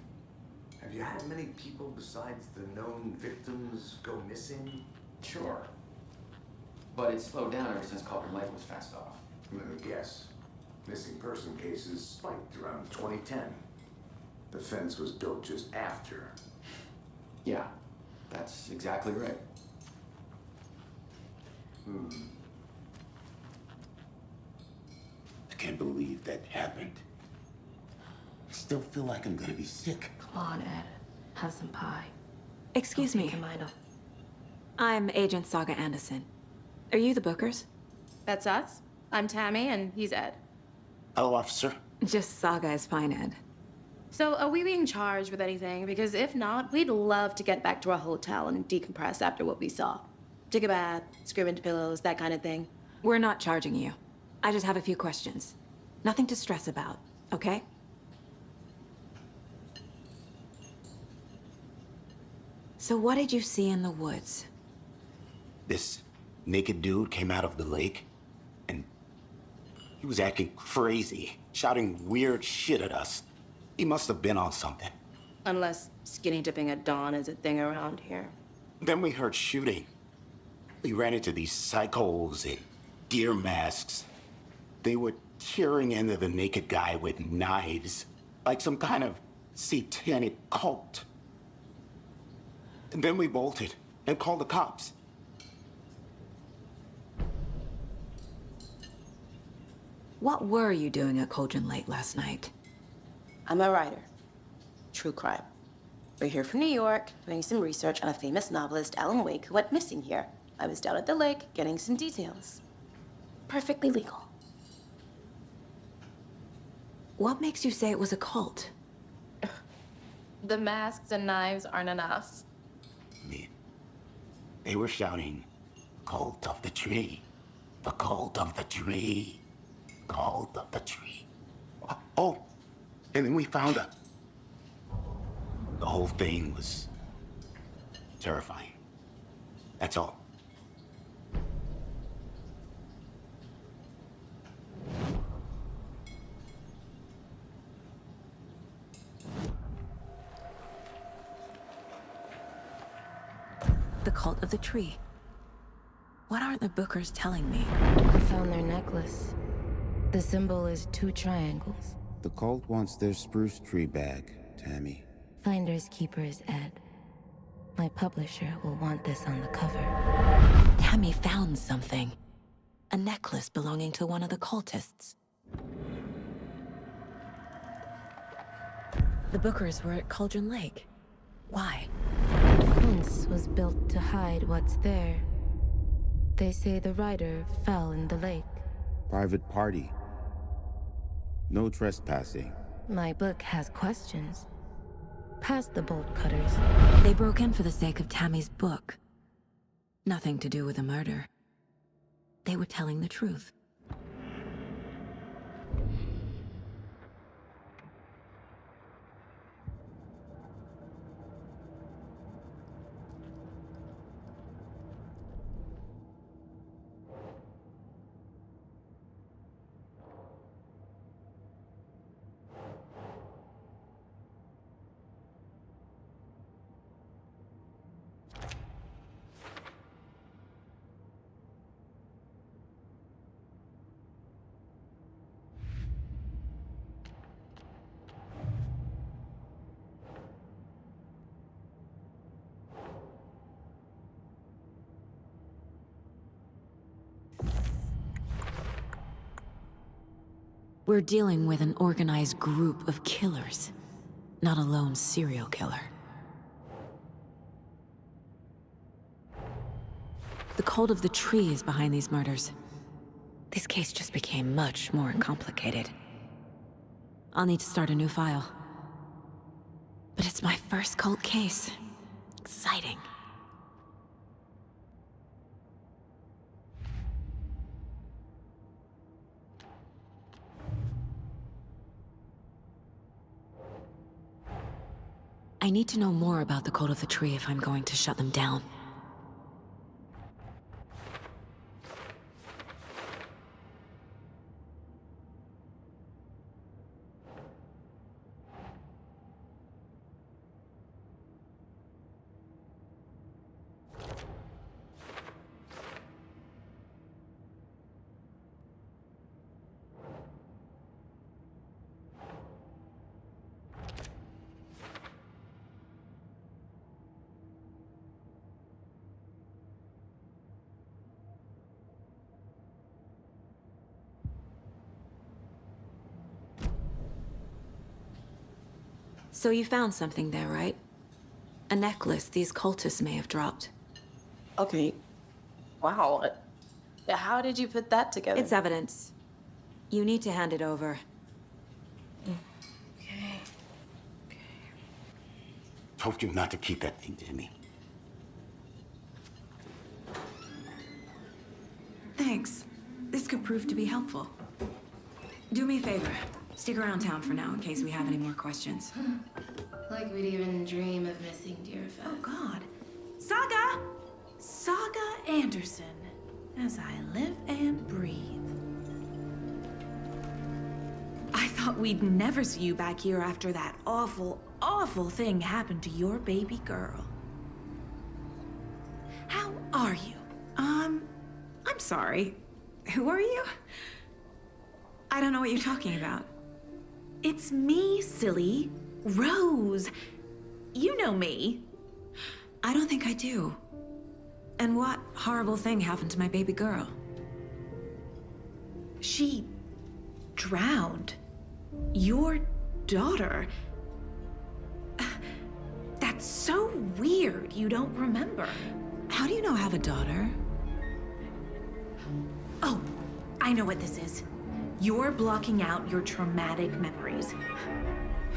Have you had many people besides the known victims go missing? Sure. But it's slowed down ever since Calder Lake was fast off. Let me guess. Missing person cases spiked around 2010. The fence was built just after. Yeah, that's exactly right. I can't believe that happened. I still feel like I'm gonna be sick. Come on, Ed. Have some pie. Excuse me. I'm Agent Saga Anderson. Are you the Bookers? That's us. I'm Tammy, and he's Ed. Hello, officer. Just Saga is fine, Ed. So, are we being charged with anything? Because if not, we'd love to get back to our hotel and decompress after what we saw. Take a bath, scream into pillows, that kind of thing. We're not charging you. I just have a few questions. Nothing to stress about, okay? So what did you see in the woods? This naked dude came out of the lake, and he was acting crazy, shouting weird shit at us. He must have been on something. Unless skinny dipping at dawn is a thing around here. Then we heard shooting. We ran into these psychos in deer masks. They would tearing into the naked guy with knives, like some kind of satanic cult. And then we bolted and called the cops. What were you doing at Cauldron Lake last night? I'm a writer. True crime. We're here from New York, doing some research on a famous novelist, Alan Wake, who went missing here. I was down at the lake, getting some details. Perfectly legal. What makes you say it was a cult? The masks and knives aren't enough. They were shouting, "Cult of the tree, the cult of the tree, cult of the tree." Oh, and then we found her. The whole thing was terrifying. That's all. The cult of the tree. What aren't the Bookers telling me? I found their necklace. The symbol is 2 triangles. The cult wants their spruce tree back, Tammy. Finders keepers, Ed. My publisher will want this on the cover. Tammy found something. A necklace belonging to one of the cultists. The Bookers were at Cauldron Lake. Why? The fence was built to hide what's there. They say the rider fell in the lake. Private party. No trespassing. My book has questions. Past the bolt cutters. They broke in for the sake of Tammy's book. Nothing to do with a murder. They were telling the truth. We're dealing with an organized group of killers, not a lone serial killer. The cult of the tree is behind these murders. This case just became much more complicated. I'll need to start a new file. But it's my first cult case. Exciting. I need to know more about the cult of the tree if I'm going to shut them down. So you found something there, right? A necklace these cultists may have dropped. Okay. Wow. How did you put that together? It's evidence. You need to hand it over. Okay. Told you not to keep that thing to me. Thanks. This could prove to be helpful. Do me a favor. Stick around town for now in case we have any more questions. Like we'd even dream of missing Deerfest. Oh, God. Saga! Saga Anderson. As I live and breathe. I thought we'd never see you back here after that awful, awful thing happened to your baby girl. How are you? I'm sorry. Who are you? I don't know what you're talking about. It's me, silly. Rose. You know me. I don't think I do. And what horrible thing happened to my baby girl? She drowned. Your daughter. That's so weird you don't remember. How do you know I have a daughter? Oh, I know what this is. You're blocking out your traumatic memories.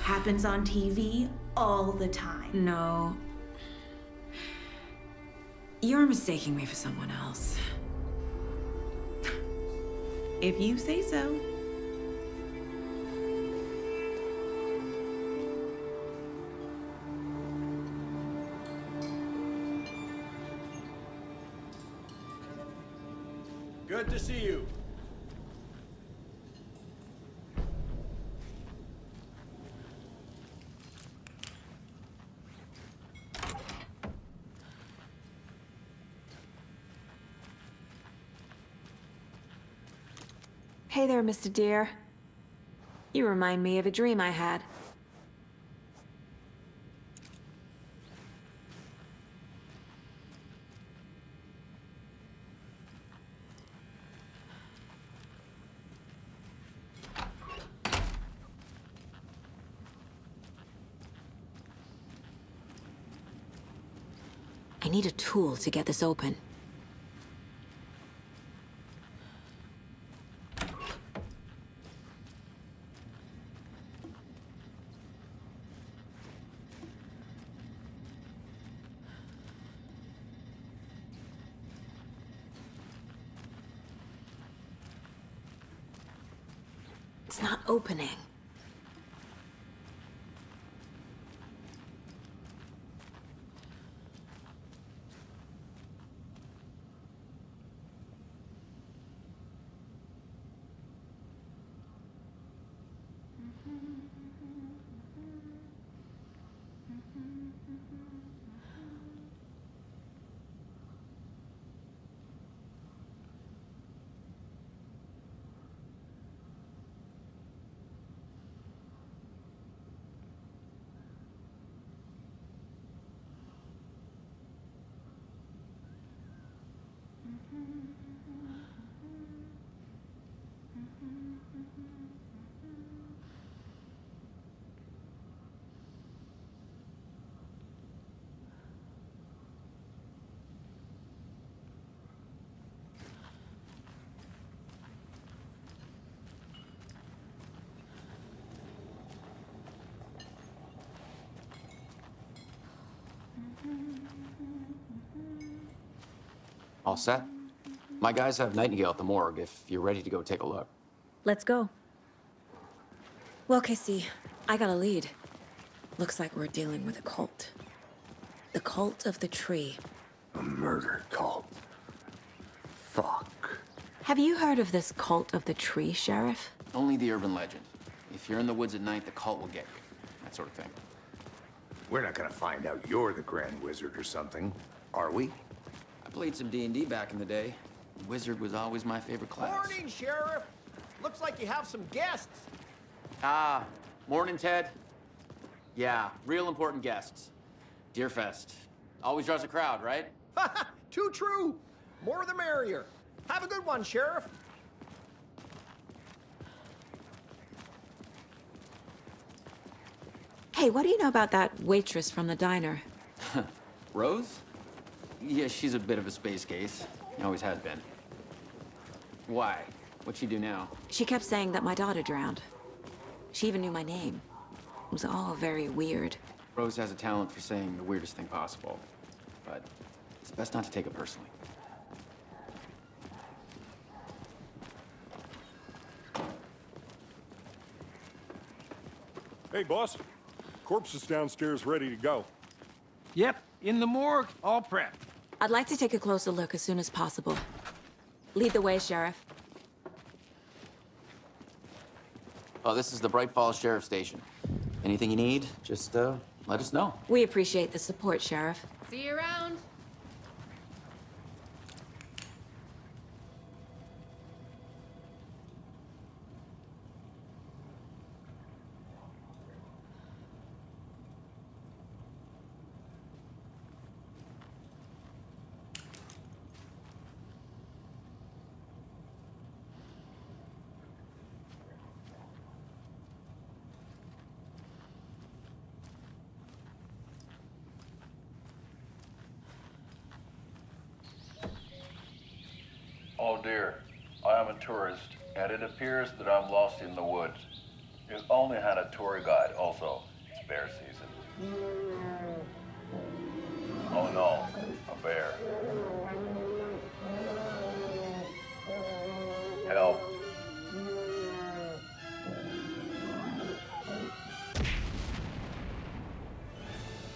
Happens on TV all the time. No. You're mistaking me for someone else. If you say so. Good to see you. Hey there, Mr. Deer. You remind me of a dream I had. I need a tool to get this open. It's not opening. All set? My guys have Nightingale at the morgue if you're ready to go take a look. Let's go. Well, Casey, I got a lead. Looks like we're dealing with a cult. The cult of the tree. A murder cult. Fuck. Have you heard of this cult of the tree, Sheriff? Only the urban legend. If you're in the woods at night, the cult will get you. That sort of thing. We're not gonna find out you're the Grand Wizard or something, are we? I played some D&D back in the day. Wizard was always my favorite class. Morning, Sheriff. Looks like you have some guests. Ah, morning, Ted. Yeah, real important guests. Deerfest. Always draws a crowd, right? Too true. More the merrier. Have a good one, Sheriff. Hey, what do you know about that waitress from the diner? Rose? Yeah, she's a bit of a space case. Always has been. Why? What'd she do now? She kept saying that my daughter drowned. She even knew my name. It was all very weird. Rose has a talent for saying the weirdest thing possible. But it's best not to take it personally. Hey, boss. Corpse is downstairs ready to go. Yep, in the morgue, all prepped. I'd like to take a closer look as soon as possible. Lead the way, Sheriff. Oh, this is the Bright Falls Sheriff Station. Anything you need, just let us know. We appreciate the support, Sheriff. See you around. Oh dear, I am a tourist, and it appears that I'm lost in the woods. You only had a tour guide also. It's bear season. Oh no, a bear. Help.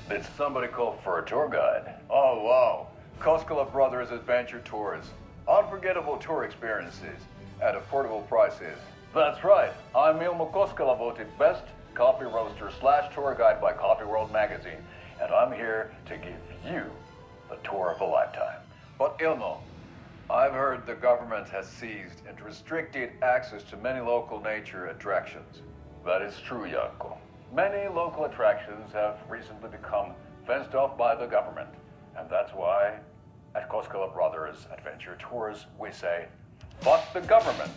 Did somebody call for a tour guide? Oh wow, Koskela Brothers Adventure Tours. Unforgettable tour experiences at affordable prices. That's right, I'm Ilmo Koskela, voted best coffee roaster / tour guide by Coffee World magazine, and I'm here to give you the tour of a lifetime. But Ilmo, I've heard the government has seized and restricted access to many local nature attractions. That is true, Janko. Many local attractions have recently become fenced off by the government, and that's why at Koskela Brothers Adventure Tours we say, fuck the government.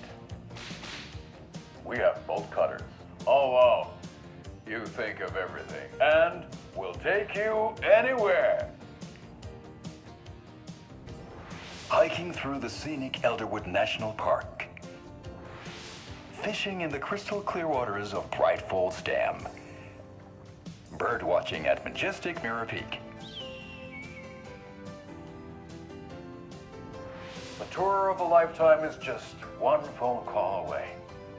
We have bolt cutters. Oh wow, you think of everything, and we'll take you anywhere. Hiking through the scenic Elderwood National Park. Fishing in the crystal clear waters of Bright Falls Dam. Bird watching at majestic Mirror Peak. The tour of a lifetime is just one phone call away.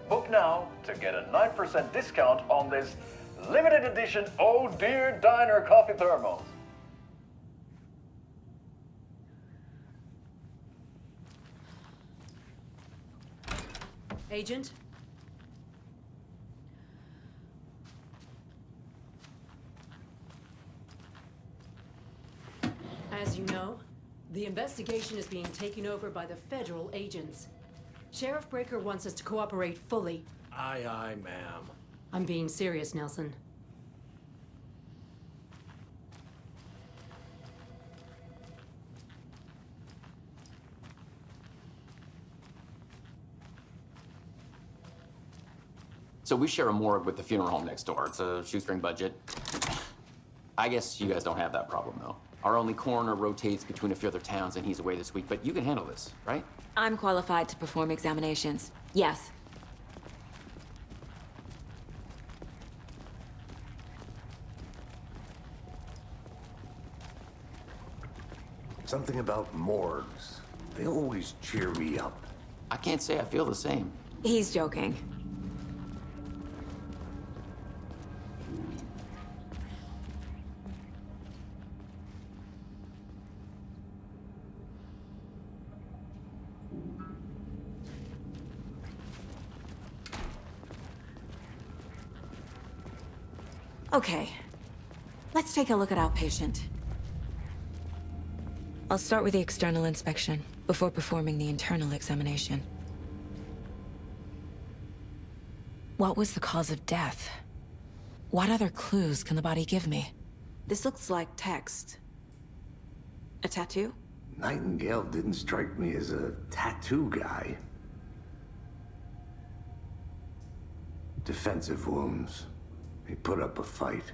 Book now to get a 9% discount on this limited edition Oh Dear Diner coffee thermos. Agent? As you know, the investigation is being taken over by the federal agents. Sheriff Breaker wants us to cooperate fully. Aye, aye, ma'am. I'm being serious, Nelson. So we share a morgue with the funeral home next door. It's a shoestring budget. I guess you guys don't have that problem, though. Our only coroner rotates between a few other towns, and he's away this week, but you can handle this, right? I'm qualified to perform examinations. Yes. Something about morgues. They always cheer me up. I can't say I feel the same. He's joking. Okay, let's take a look at outpatient. I'll start with the external inspection before performing the internal examination. What was the cause of death? What other clues can the body give me? This looks like text. A tattoo? Nightingale didn't strike me as a tattoo guy. Defensive wounds. He put up a fight.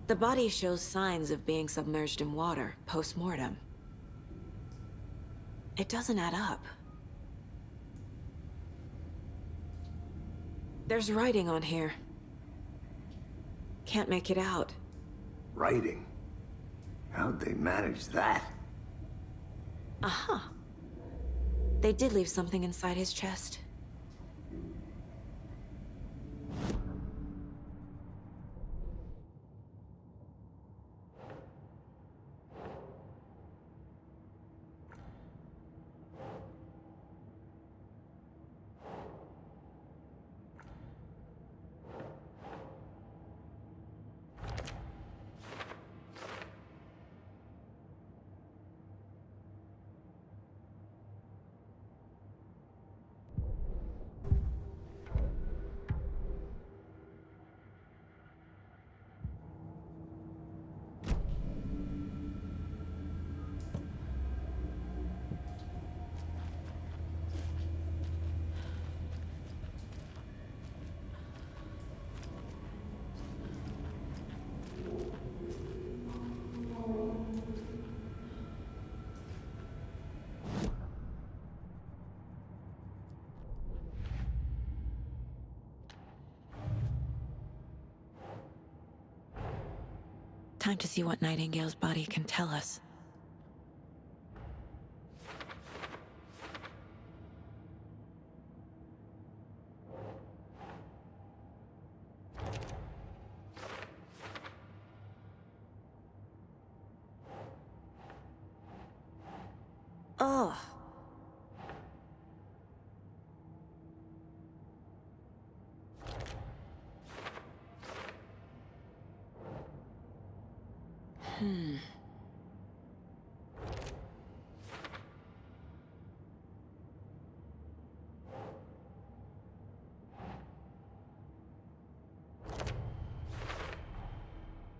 The body shows signs of being submerged in water post-mortem. It doesn't add up. There's writing on here. Can't make it out. Writing? How'd they manage that? Aha. They did leave something inside his chest. Time to see what Nightingale's body can tell us. Oh.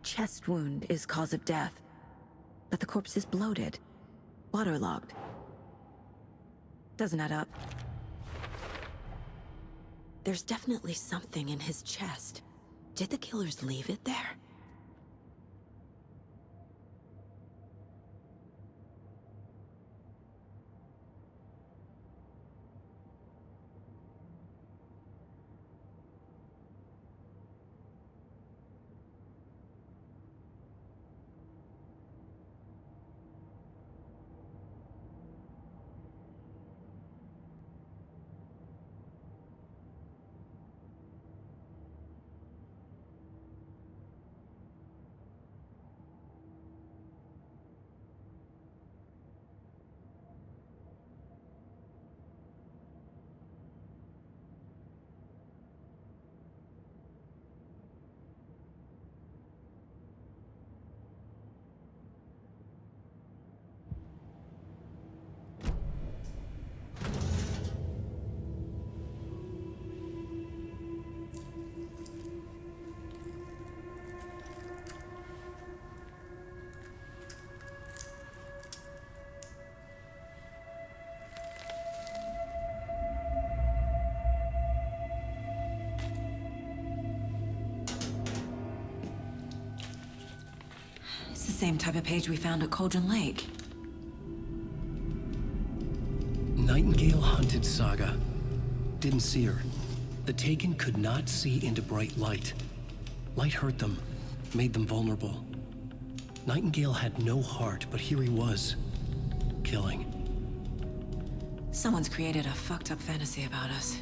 Chest wound is cause of death, but the corpse is bloated, waterlogged. Doesn't add up. There's definitely something in his chest. Did the killers leave it there? It's the same type of page we found at Cauldron Lake. Nightingale hunted Saga. Didn't see her. The Taken could not see into bright light. Light hurt them, made them vulnerable. Nightingale had no heart, but here he was, killing. Someone's created a fucked up fantasy about us.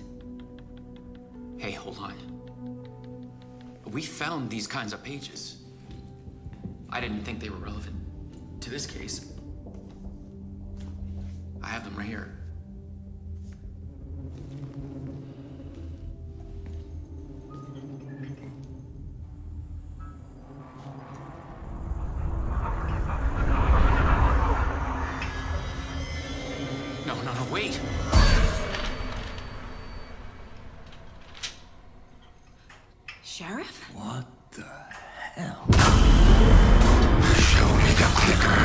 Hey, hold on. We found these kinds of pages. I didn't think they were relevant to this case. I have them right here. No, wait! Sheriff? What the hell? Show me the clicker.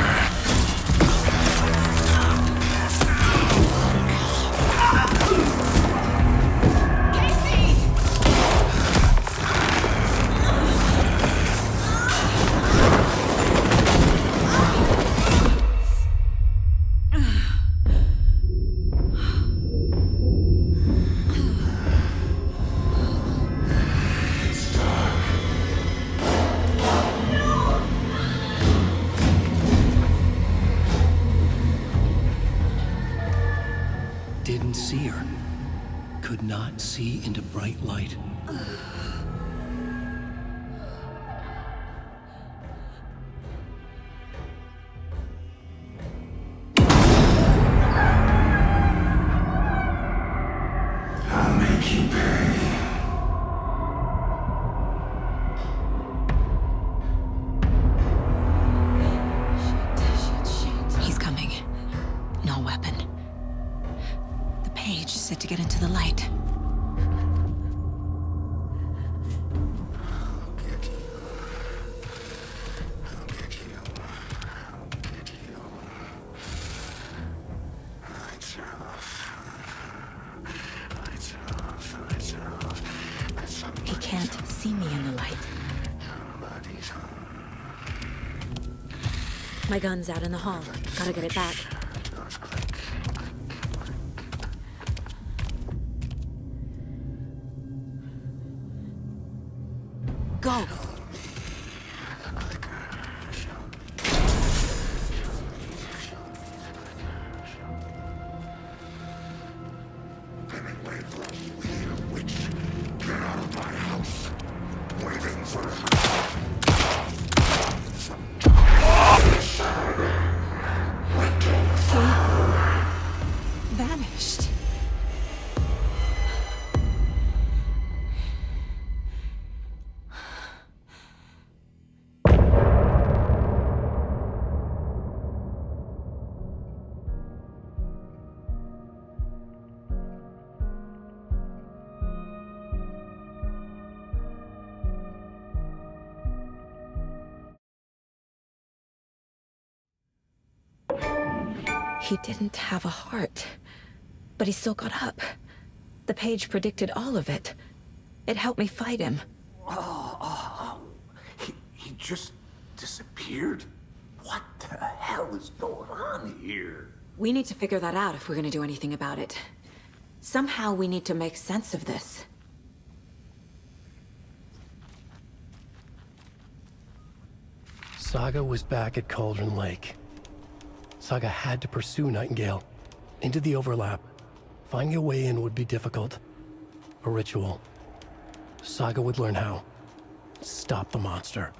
Didn't see her. Could not see into bright light. I'll make you pay. He's coming. No weapon. The page said to get into the light. He can't see me in the light. My gun's out in the hall. Gotta get it back. Go! Witch, get out of my house. Waiting for Vanished. He didn't have a heart, but he still got up. The page predicted all of it. It helped me fight him. He just disappeared? What the hell is going on here? We need to figure that out if we're gonna do anything about it. Somehow we need to make sense of this. Saga was back at Cauldron Lake. Saga had to pursue Nightingale into the overlap. Finding a way in would be difficult. A ritual. Saga would learn how. Stop the monster.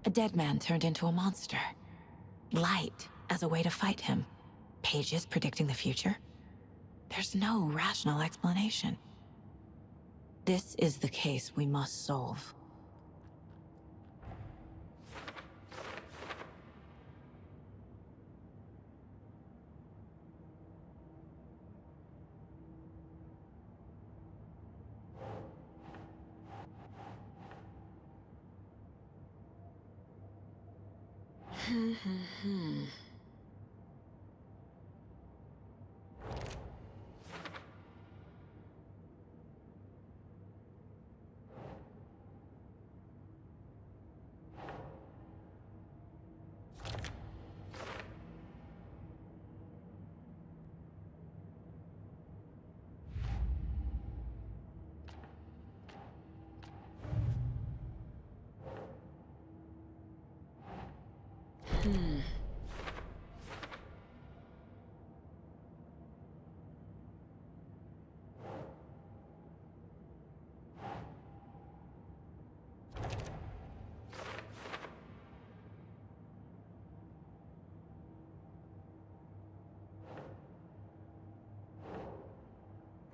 A dead man turned into a monster. Light as a way to fight him. Pages predicting the future? There's no rational explanation. This is the case we must solve.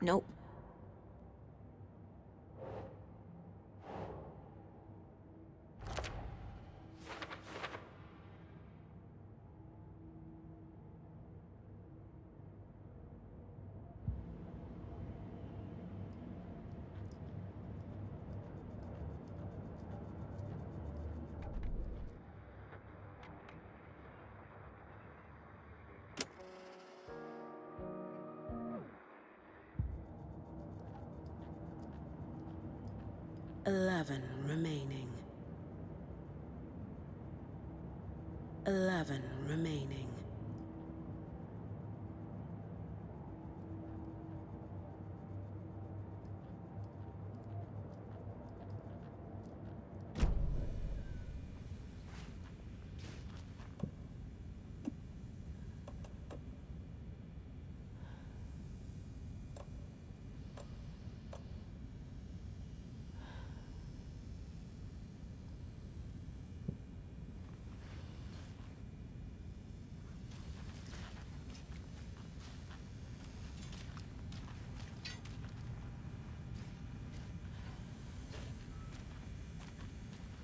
Nope. Remaining. 11 remaining.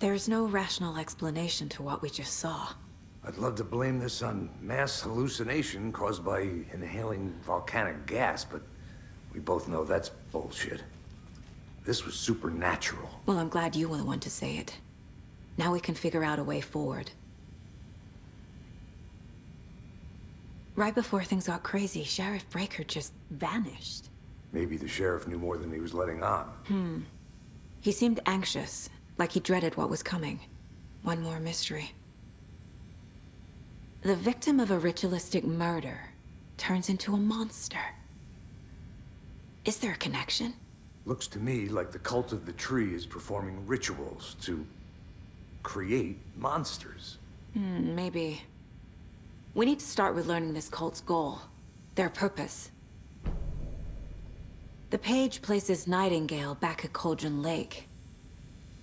There's no rational explanation to what we just saw. I'd love to blame this on mass hallucination caused by inhaling volcanic gas, but we both know that's bullshit. This was supernatural. Well, I'm glad you were the one to say it. Now we can figure out a way forward. Right before things got crazy, Sheriff Breaker just vanished. Maybe the sheriff knew more than he was letting on. He seemed anxious, like he dreaded what was coming. One more mystery. The victim of a ritualistic murder turns into a monster. Is there a connection? Looks to me like the cult of the tree is performing rituals to create monsters. Maybe. We need to start with learning this cult's goal, their purpose. The page places Nightingale back at Cauldron Lake.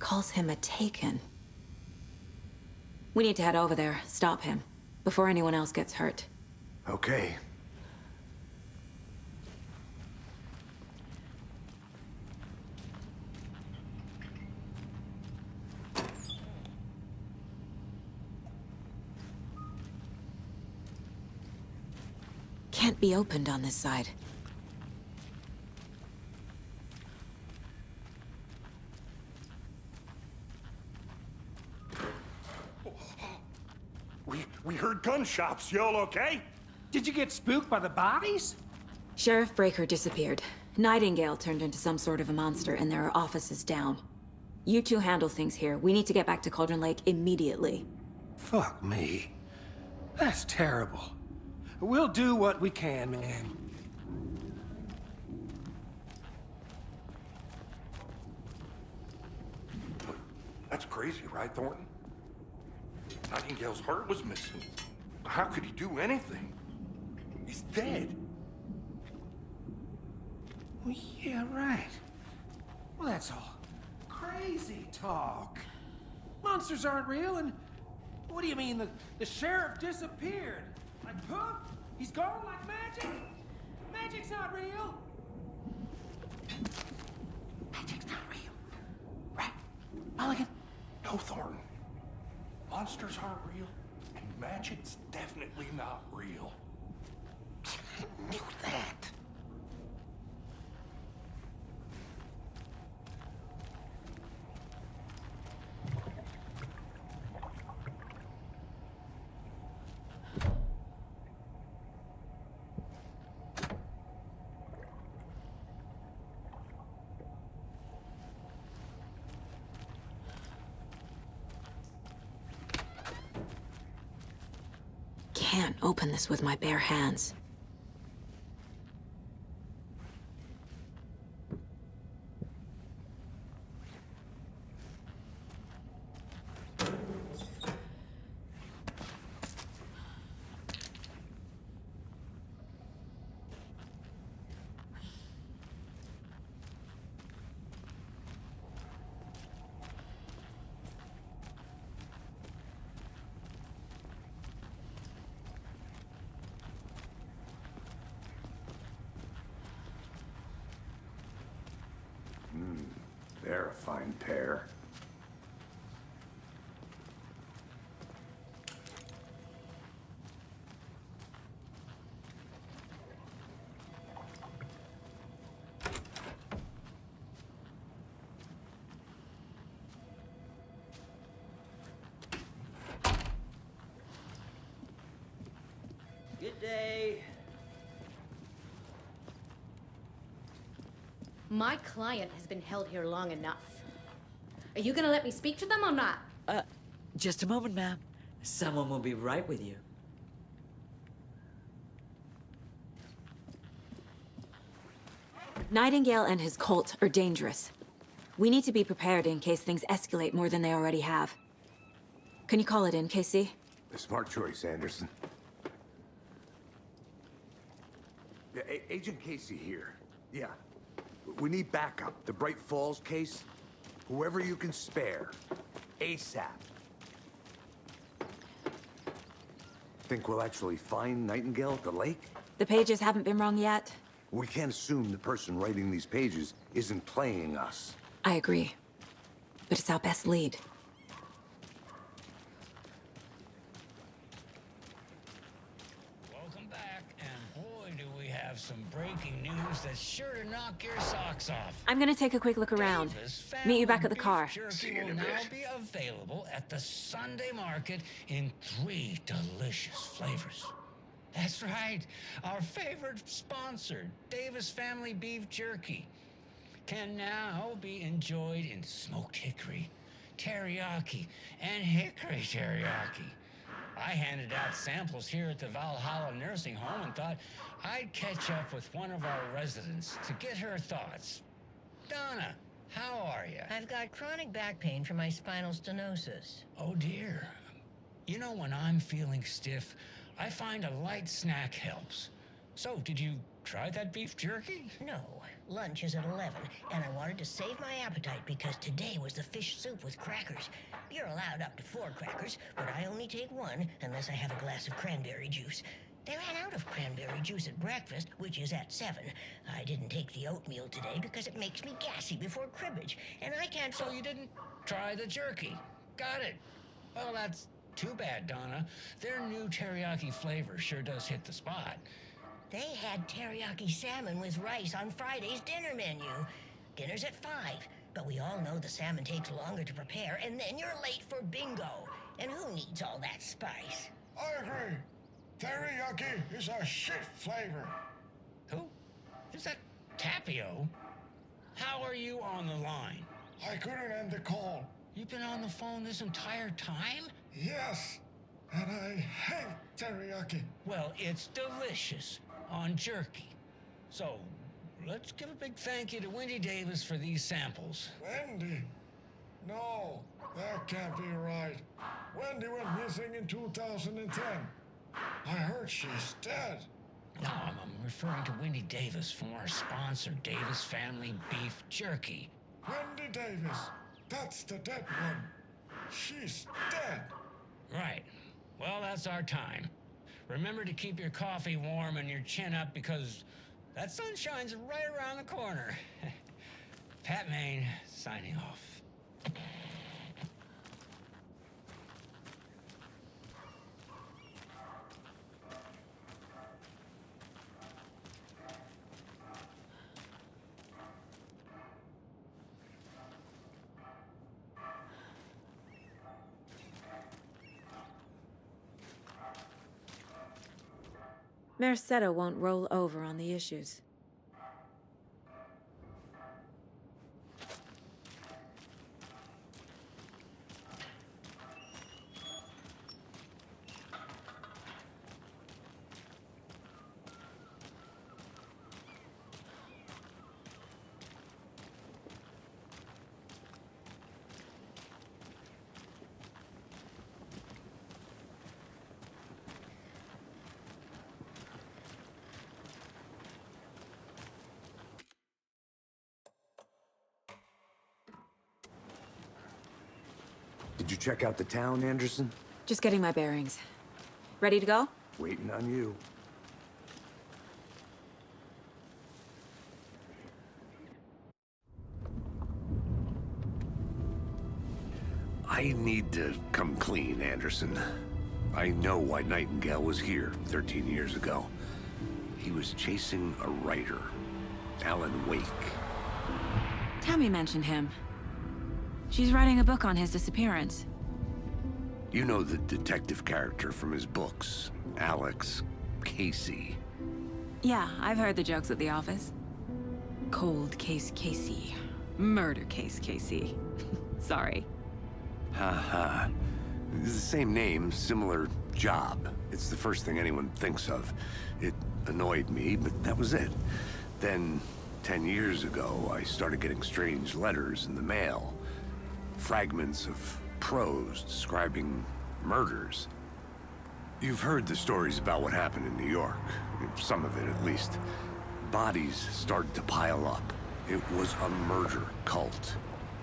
Calls him a Taken. We need to head over there, stop him, before anyone else gets hurt. Okay. Can't be opened on this side. We heard gunshots. Y'all okay? Did you get spooked by the bodies? Sheriff Breaker disappeared. Nightingale turned into some sort of a monster, and there are offices down. You two handle things here. We need to get back to Cauldron Lake immediately. Fuck me. That's terrible. We'll do what we can, man. That's crazy, right, Thornton? Nightingale's heart was missing. How could he do anything? He's dead. Well, yeah, right. Well, that's all crazy talk. Monsters aren't real, and what do you mean the sheriff disappeared? Like poof? He's gone like magic? Magic's not real. Magic's not real. Right? Mulligan? No, Thornton. Monsters aren't real, and magic's definitely not real. I knew that. Can't open this with my bare hands. They're a fine pair. Good day. My client has been held here long enough. Are you gonna let me speak to them or not? Just a moment, ma'am. Someone will be right with you. Nightingale and his cult are dangerous. We need to be prepared in case things escalate more than they already have. Can you call it in, Casey? A smart choice, Anderson. Yeah, Agent Casey here. Yeah. We need backup. The Bright Falls case. Whoever you can spare. ASAP. Think we'll actually find Nightingale at the lake? The pages haven't been wrong yet. We can't assume the person writing these pages isn't playing us. I agree. But it's our best lead. have some breaking news that's sure to knock your socks off. I'm gonna take a quick look around. Meet you back at the car. Jerky will now be available at the Sunday market in 3 delicious flavors. That's right, our favorite sponsor, Davis Family Beef Jerky, can now be enjoyed in smoked hickory, teriyaki, and hickory teriyaki. I handed out samples here at the Valhalla Nursing Home and thought I'd catch up with one of our residents to get her thoughts. Donna, how are you? I've got chronic back pain from my spinal stenosis. Oh dear. You know, when I'm feeling stiff, I find a light snack helps. So, did you try that beef jerky? No. Lunch is at 11, and I wanted to save my appetite because today was the fish soup with crackers. You're allowed up to 4 crackers, but I only take 1 unless I have a glass of cranberry juice. They ran out of cranberry juice at breakfast, which is at 7. I didn't take the oatmeal today because it makes me gassy before cribbage, and I can't... So you didn't try the jerky? Got it. Well, that's too bad, Donna. Their new teriyaki flavor sure does hit the spot. They had teriyaki salmon with rice on Friday's dinner menu. Dinner's at 5, but we all know the salmon takes longer to prepare, and then you're late for bingo. And who needs all that spice? I agree. Teriyaki is a shit flavor. Who? Is that Tapio? How are you on the line? I couldn't end the call. You've been on the phone this entire time? Yes, and I hate teriyaki. Well, it's delicious on jerky. So, let's give a big thank you to Wendy Davis for these samples. Wendy? No, that can't be right. Wendy went missing in 2010. I heard she's dead. No, I'm referring to Wendy Davis from our sponsor, Davis Family Beef Jerky. Wendy Davis. That's the dead one. She's dead. Right. Well, that's our time. Remember to keep your coffee warm and your chin up because that sunshine's right around the corner. Pat Maine, signing off. Merced won't roll over on the issues. Did you check out the town, Anderson? Just getting my bearings. Ready to go? Waiting on you. I need to come clean, Anderson. I know why Nightingale was here 13 years ago. He was chasing a writer, Alan Wake. Tammy mentioned him. She's writing a book on his disappearance. You know the detective character from his books, Alex Casey. Yeah, I've heard the jokes at the office. Cold case Casey. Murder case Casey. Sorry. Ha. It's the same name, similar job. It's the first thing anyone thinks of. It annoyed me, but that was it. Then, 10 years ago, I started getting strange letters in the mail. Fragments of prose describing murders. You've heard the stories about what happened in New York. Some of it, at least. Bodies started to pile up. It was a murder cult.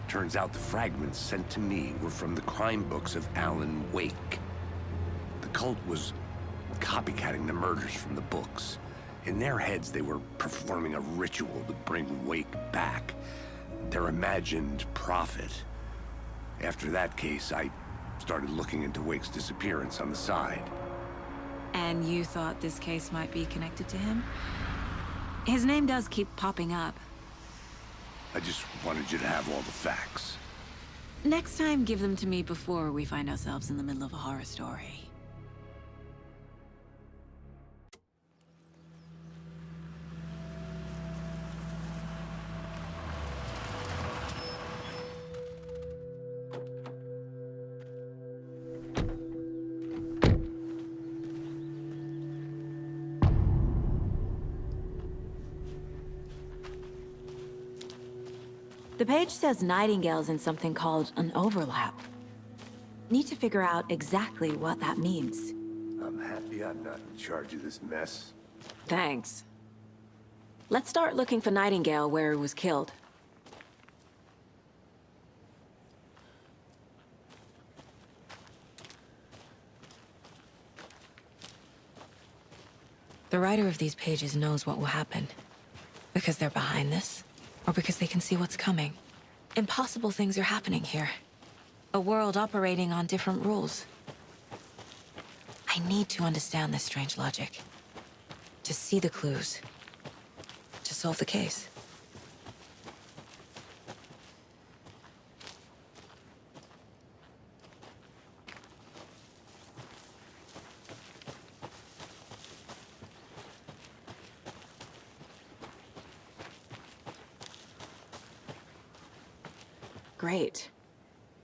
Turns out the fragments sent to me were from the crime books of Alan Wake. The cult was copycatting the murders from the books. In their heads, they were performing a ritual to bring Wake back. Their imagined prophet. After that case, I started looking into Wake's disappearance on the side. And you thought this case might be connected to him? His name does keep popping up. I just wanted you to have all the facts. Next time, give them to me before we find ourselves in the middle of a horror story. The page says Nightingale's in something called an overlap. Need to figure out exactly what that means. I'm happy I'm not in charge of this mess. Thanks. Let's start looking for Nightingale where he was killed. The writer of these pages knows what will happen. Because they're behind this, or because they can see what's coming. Impossible things are happening here. A world operating on different rules. I need to understand this strange logic. To see the clues. To solve the case. Great.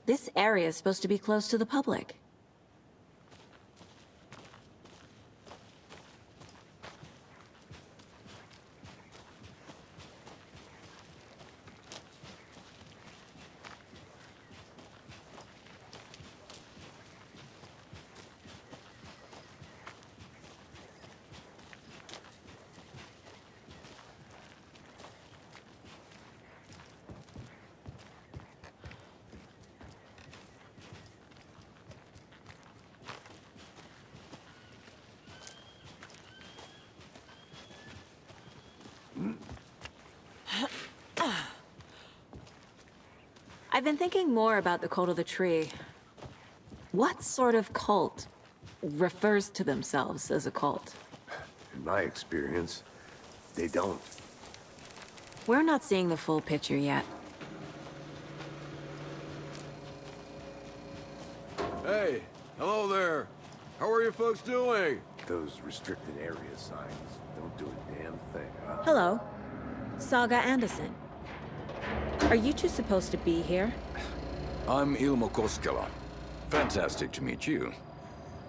This area is supposed to be close to the public. I've been thinking more about the cult of the tree. What sort of cult refers to themselves as a cult? In my experience, they don't. We're not seeing the full picture yet. Hey, hello there. How are you folks doing? Those restricted area signs don't do a damn thing, huh? Hello. Saga Anderson. Are you two supposed to be here? I'm Ilmo Koskela. Fantastic to meet you.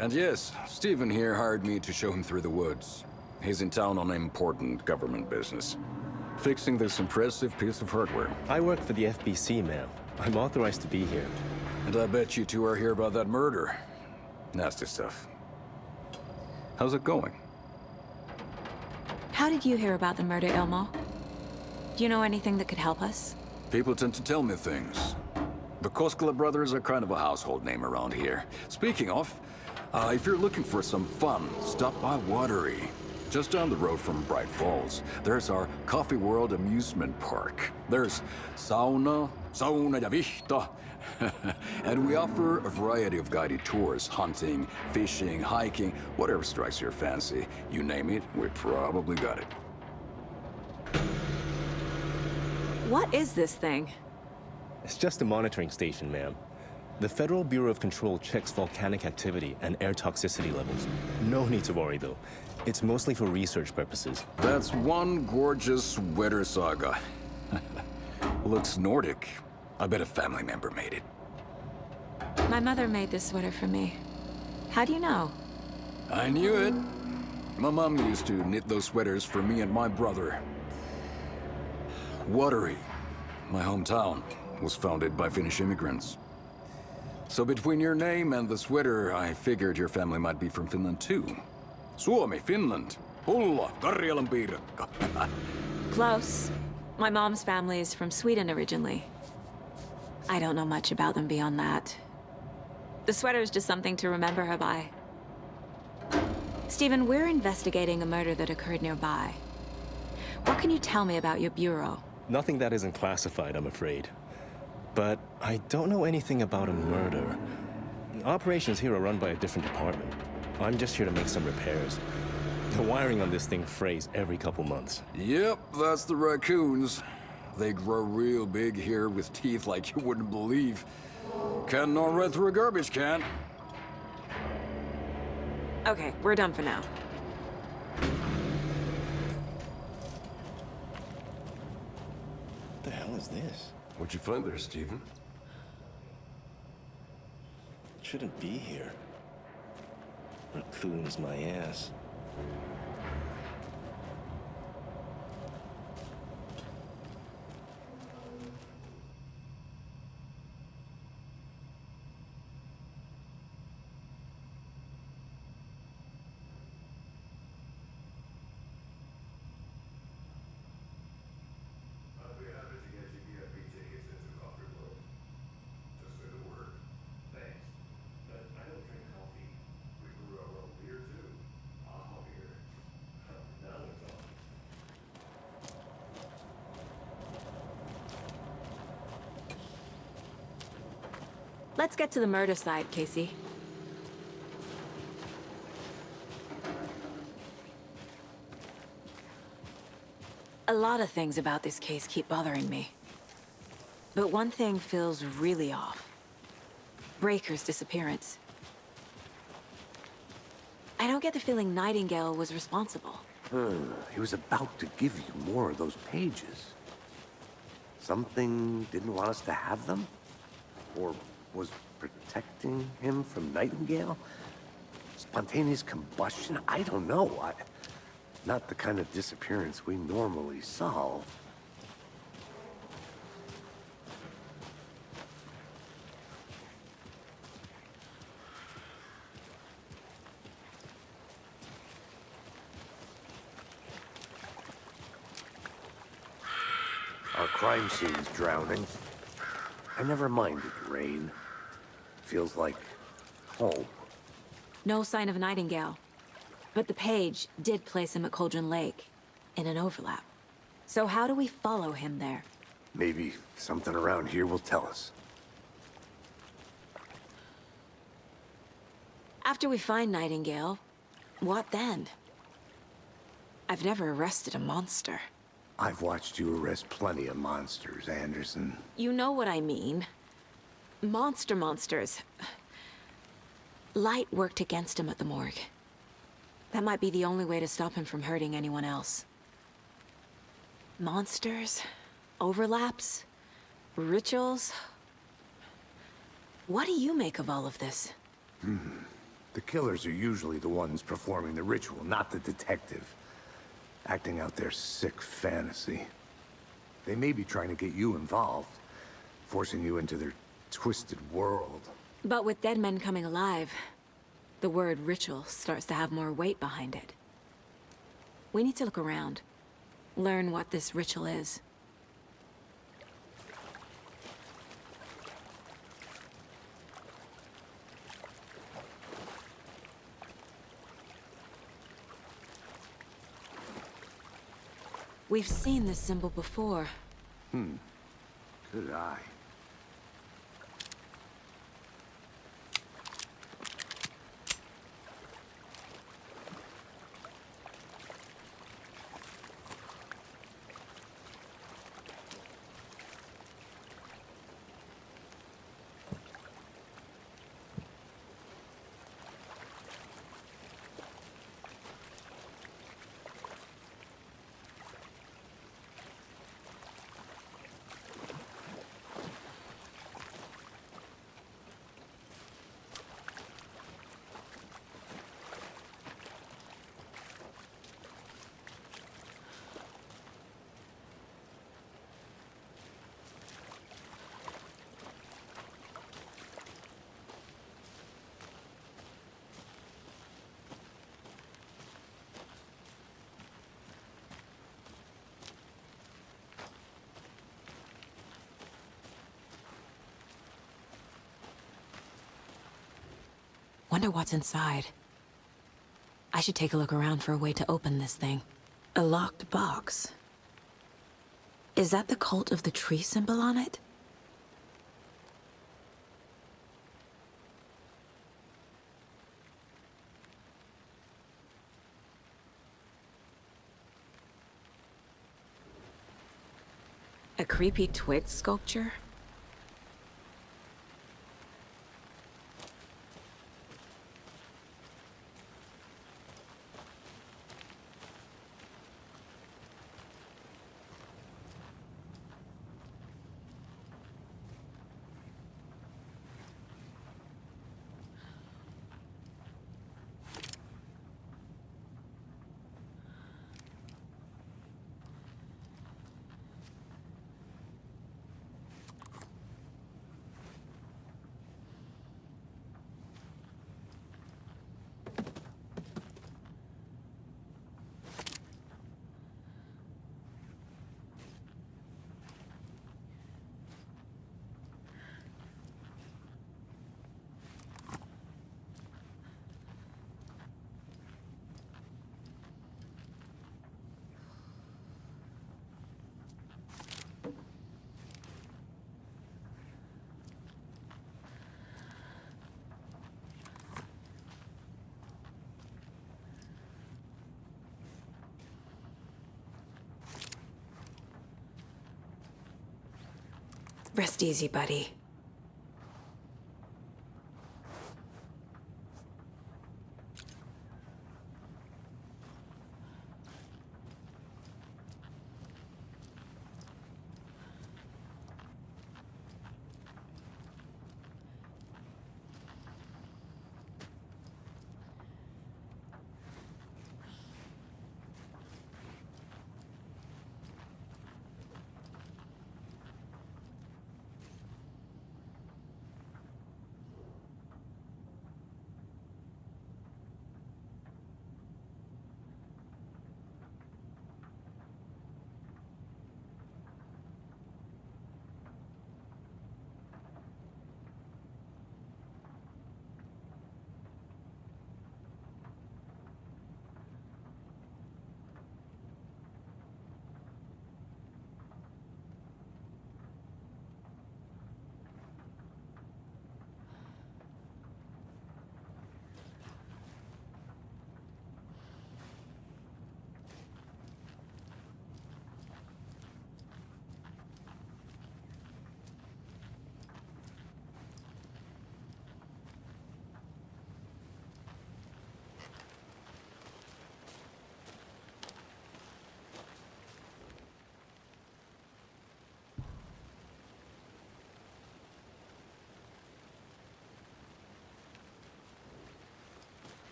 And yes, Stephen here hired me to show him through the woods. He's in town on important government business. Fixing this impressive piece of hardware. I work for the FBC, ma'am. I'm authorized to be here. And I bet you two are here about that murder. Nasty stuff. How's it going? How did you hear about the murder, Ilmo? Do you know anything that could help us? People tend to tell me things. The Koskela brothers are kind of a household name around here. Speaking of, if you're looking for some fun, stop by Watery. Just down the road from Bright Falls, there's our Coffee World amusement park. There's sauna ja vihta. And we offer a variety of guided tours, hunting, fishing, hiking, whatever strikes your fancy. You name it, we probably got it. What is this thing? It's just a monitoring station, ma'am. The Federal Bureau of Control checks volcanic activity and air toxicity levels. No need to worry, though. It's mostly for research purposes. That's one gorgeous sweater, Saga. Looks Nordic. I bet a family member made it. My mother made this sweater for me. How do you know? I knew it. My mom used to knit those sweaters for me and my brother. Watery, my hometown, was founded by Finnish immigrants. So between your name and the sweater, I figured your family might be from Finland too. Suomi, Finland. Hulla, Karjalan piirakka. Close. My mom's family is from Sweden originally. I don't know much about them beyond that. The sweater is just something to remember her by. Stephen, we're investigating a murder that occurred nearby. What can you tell me about your bureau? Nothing that isn't classified, I'm afraid. But I don't know anything about a murder. Operations here are run by a different department. I'm just here to make some repairs. The wiring on this thing frays every couple months. Yep, that's the raccoons. They grow real big here with teeth like you wouldn't believe. Can't gnaw right through a garbage can. Okay, we're done for now. What the hell is this? What'd you find there, Stephen? It shouldn't be here. Raccoons, my ass. Let's get to the murder side, Casey. A lot of things about this case keep bothering me. But one thing feels really off. Breaker's disappearance. I don't get the feeling Nightingale was responsible. He was about to give you more of those pages. Something didn't want us to have them? Or was protecting him from Nightingale? Spontaneous combustion? I don't know. Not the kind of disappearance we normally solve. Our crime scene's drowning. I never minded rain. Feels like home. No sign of Nightingale. But the page did place him at Cauldron Lake, in an overlap. So how do we follow him there? Maybe something around here will tell us. After we find Nightingale, what then? I've never arrested a monster. I've watched you arrest plenty of monsters, Anderson. You know what I mean. Monsters. Light worked against him at the morgue. That might be the only way to stop him from hurting anyone else. Monsters? Overlaps? Rituals? What do you make of all of this? The killers are usually the ones performing the ritual, not the detective. Acting out their sick fantasy. They may be trying to get you involved, forcing you into their twisted world. But with dead men coming alive, the word ritual starts to have more weight behind it. We need to look around, learn what this ritual is. We've seen this symbol before. Good eye. Wonder what's inside. I should take a look around for a way to open this thing. A locked box. Is that the cult of the tree symbol on it? A creepy twig sculpture? Rest easy, buddy.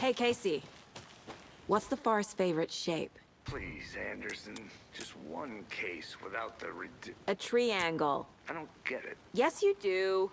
Hey, Casey. What's the far's favorite shape? Please, Anderson. Just one case without the A triangle. I don't get it. Yes, you do.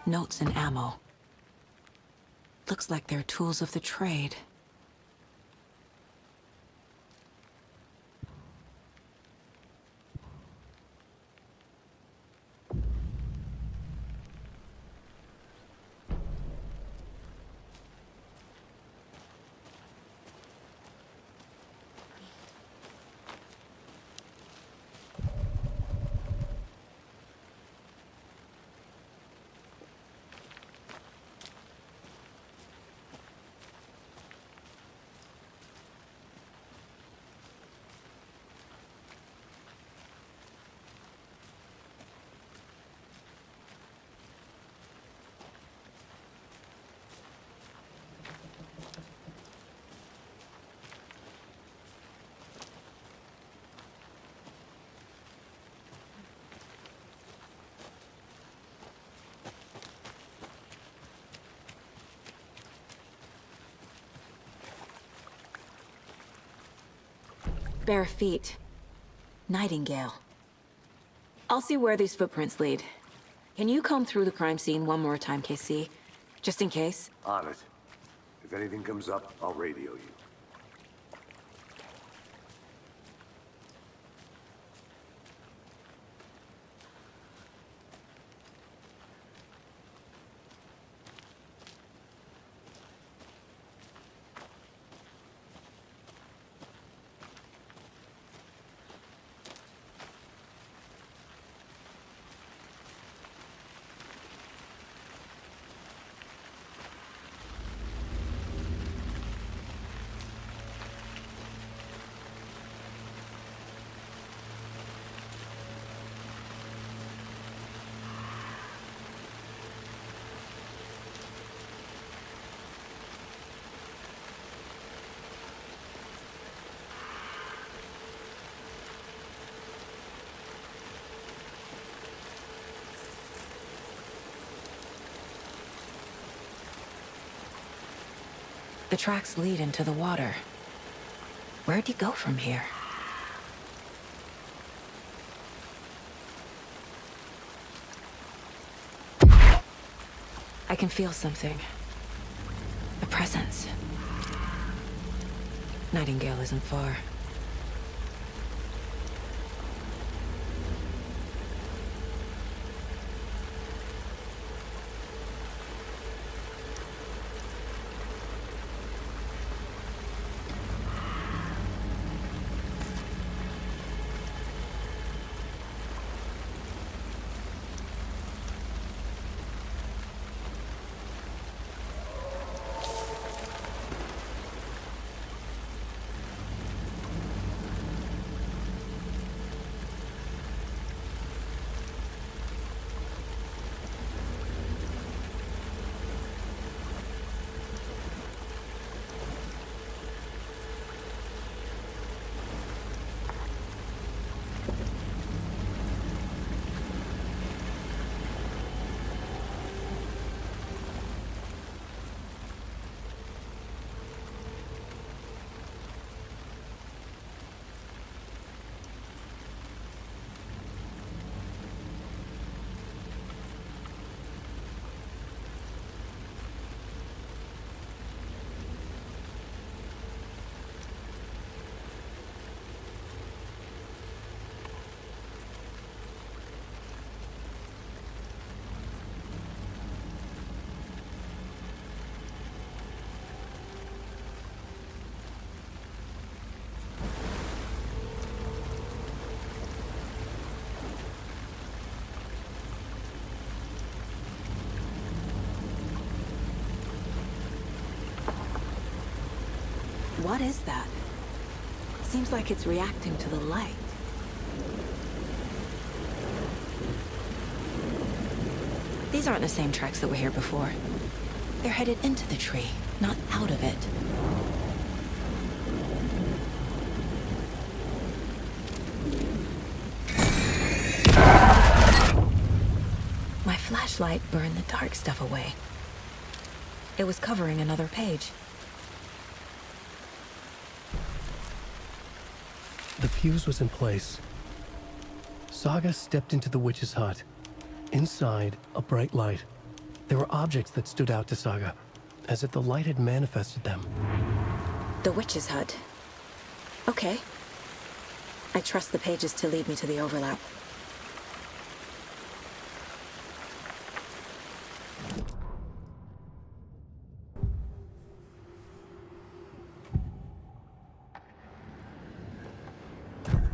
Notes and ammo. Looks like they're tools of the trade. Bare feet. Nightingale. I'll see where these footprints lead. Can you comb through the crime scene one more time, KC? Just in case? On it. If anything comes up, I'll radio you. The tracks lead into the water. Where'd he go from here? I can feel something. A presence. Nightingale isn't far. What is that? Seems like it's reacting to the light. These aren't the same tracks that were here before. They're headed into the tree, not out of it. My flashlight burned the dark stuff away. It was covering another page. The fuse was in place. Saga stepped into the witch's hut. Inside, a bright light. There were objects that stood out to Saga, as if the light had manifested them. The witch's hut. Okay. I trust the pages to lead me to the overlap.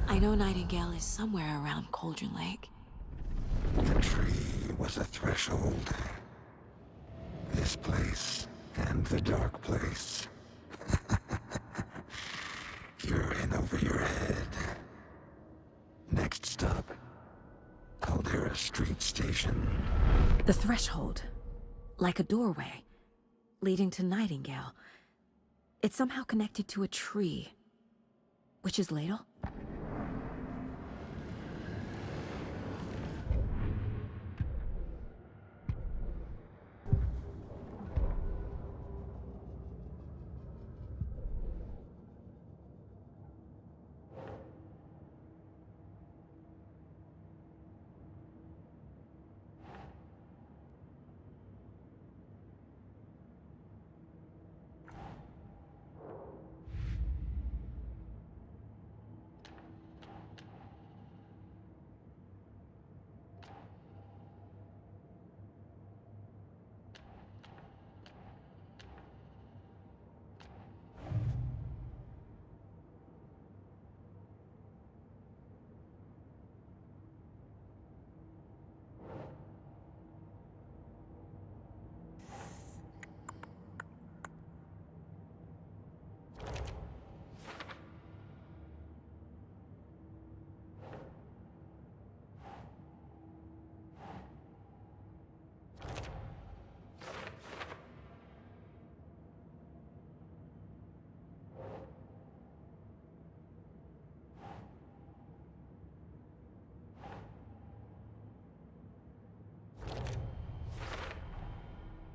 I know Nightingale is somewhere around Cauldron Lake. The tree was a threshold. This place and the dark place. You're in over your head. Next stop, Caldera Street Station. The threshold. Like a doorway. Leading to Nightingale. It's somehow connected to a tree. Witch's ladle?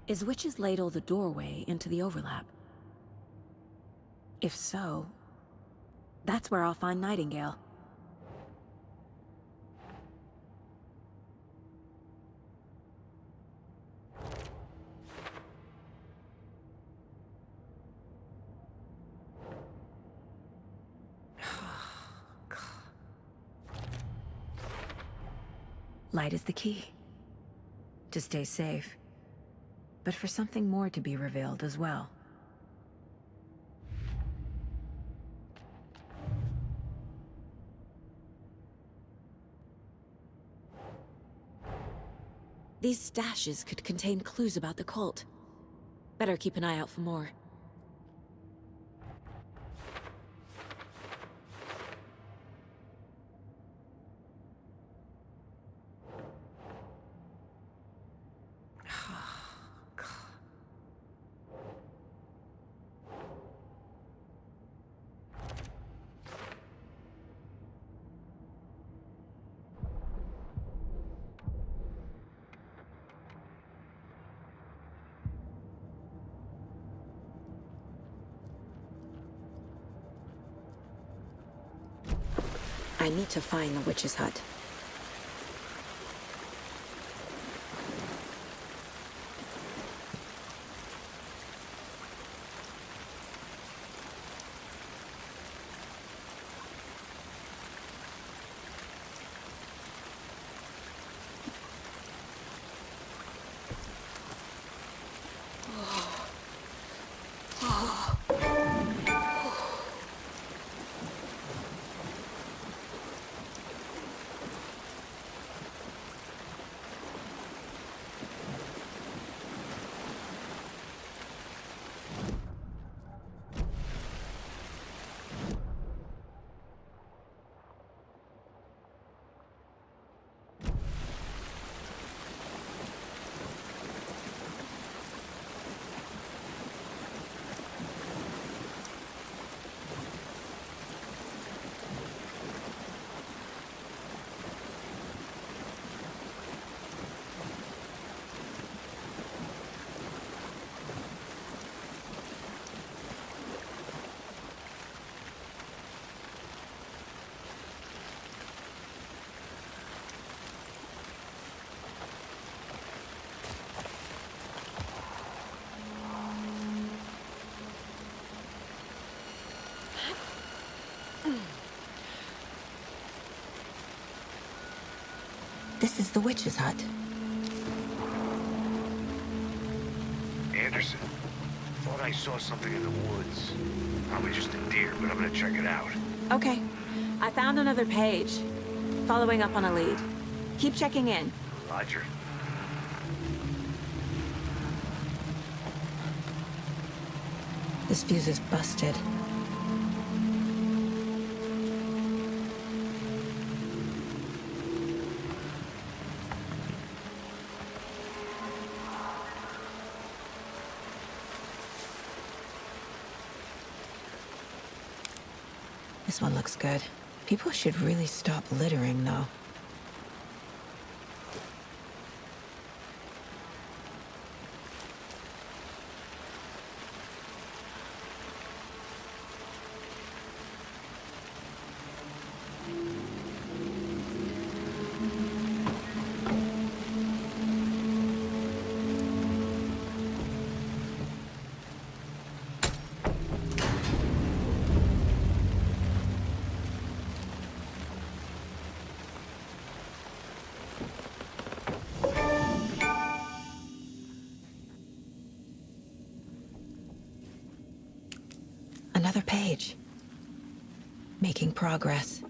Is Witch's Ladle the doorway into the overlap? If so, that's where I'll find Nightingale. Light is the key. To stay safe. But for something more to be revealed as well. These stashes could contain clues about the cult. Better keep an eye out for more. I need to find the witch's hut. This is the witch's hut. Anderson, thought I saw something in the woods. Probably just a deer, but I'm gonna check it out. Okay. I found another page. Following up on a lead. Keep checking in. Roger. This fuse is busted. This one looks good. People should really stop littering, though. Another page. Making progress.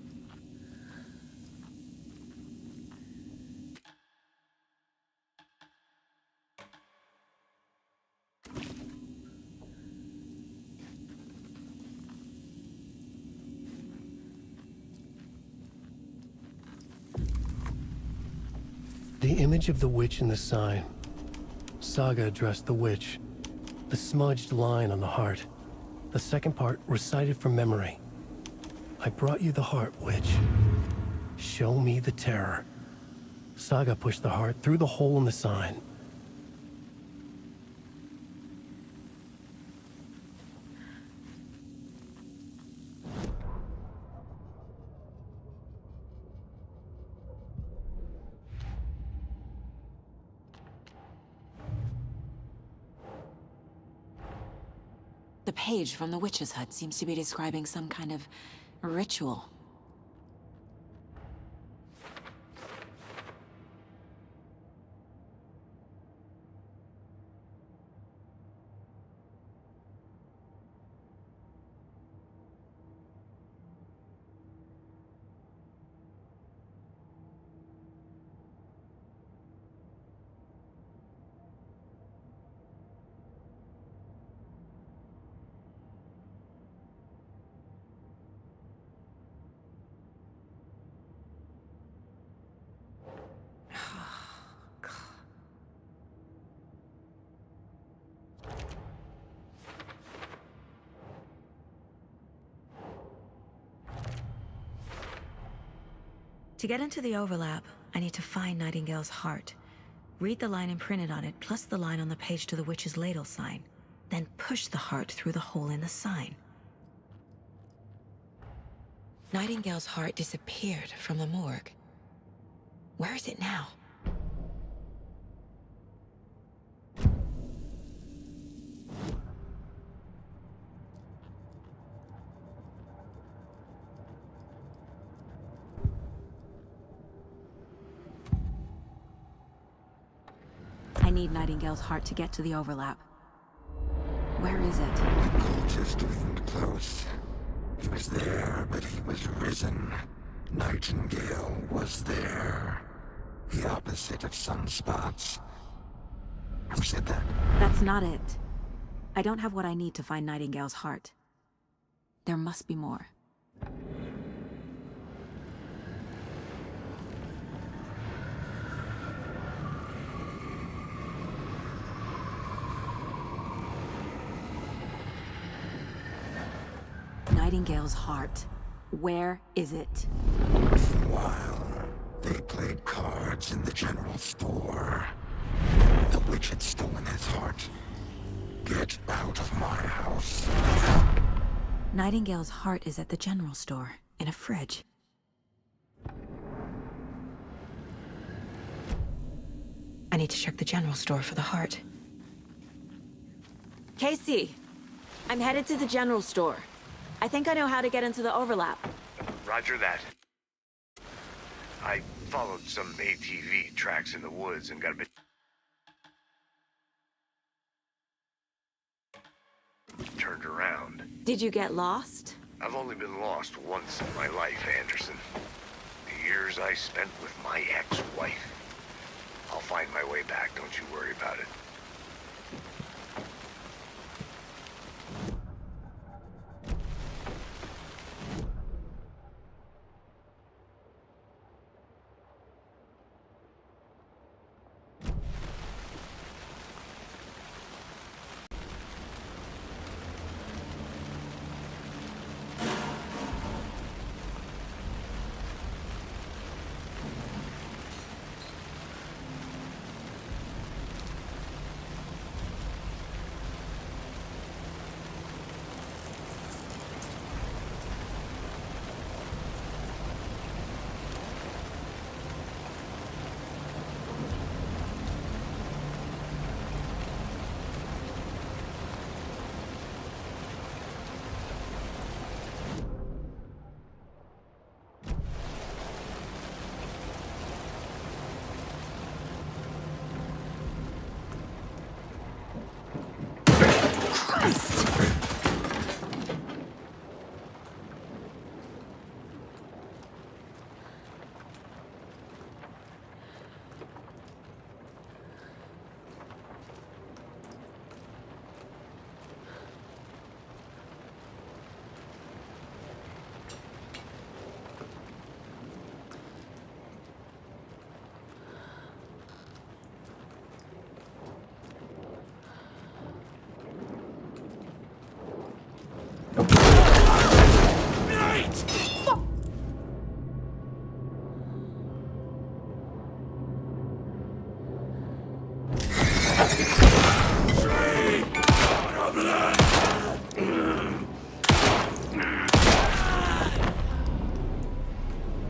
The image of the witch in the sign. Saga addressed the witch. The smudged line on the heart. The second part recited from memory. I brought you the heart, witch. Show me the terror. Saga pushed the heart through the hole in the sign. The page from the witch's hut seems to be describing some kind of ritual. To get into the overlap, I need to find Nightingale's heart. Read the line imprinted on it, plus the line on the page to the witch's ladle sign. Then push the heart through the hole in the sign. Nightingale's heart disappeared from the morgue. Where is it now? I need Nightingale's heart to get to the overlap. Where is it? The cultist leaned close. He was there, but he was risen. Nightingale was there. The opposite of sunspots. Who said that? That's not it. I don't have what I need to find Nightingale's heart. There must be more. Nightingale's heart. Where is it? While they played cards in the general store, the witch had stolen his heart. Get out of my house. Nightingale's heart is at the general store, in a fridge. I need to check the general store for the heart. Casey, I'm headed to the general store. I think I know how to get into the overlap. Roger that. I followed some ATV tracks in the woods and got a bit... turned around. Did you get lost? I've only been lost once in my life, Anderson. The years I spent with my ex-wife. I'll find my way back, don't you worry about it.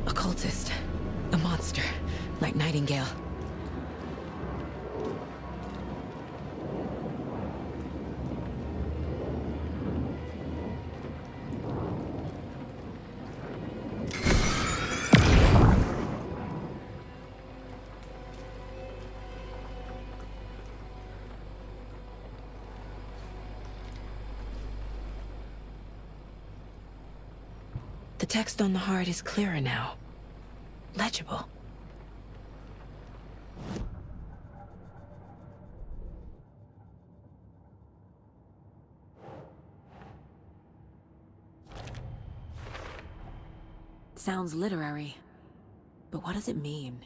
Occultist. A monster. Like Nightingale. text on the heart is clearer now. Legible. Sounds literary, but what does it mean?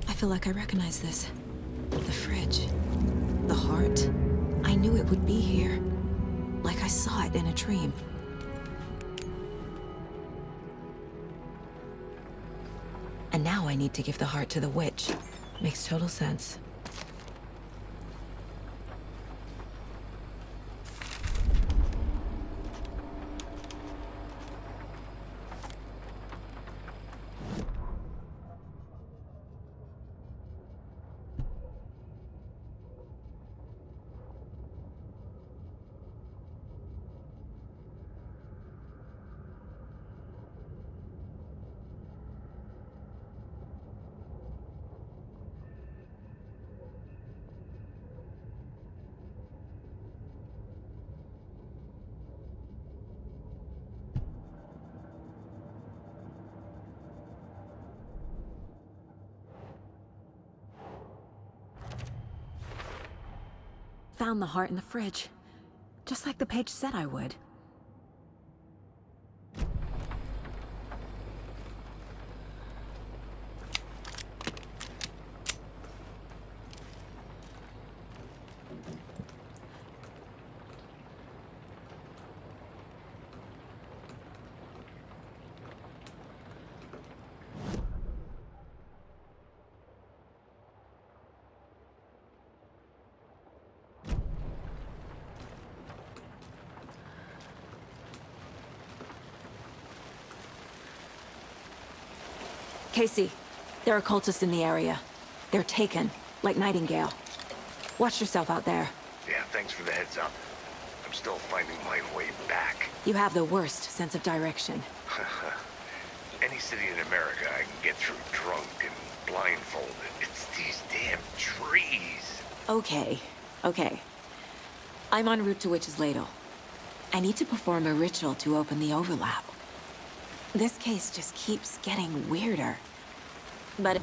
I feel like I recognize this. The fridge. The heart. I knew it would be here. Like I saw it in a dream. And now I need to give the heart to the witch. Makes total sense. Found the heart in the fridge. Just like the page said I would. Casey, there are cultists in the area. They're taken, like Nightingale. Watch yourself out there. Yeah, thanks for the heads up. I'm still finding my way back. You have the worst sense of direction. Any city in America I can get through drunk and blindfolded. It's these damn trees. Okay, okay. I'm en route to Witch's Ladle. I need to perform a ritual to open the overlap. This case just keeps getting weirder. But...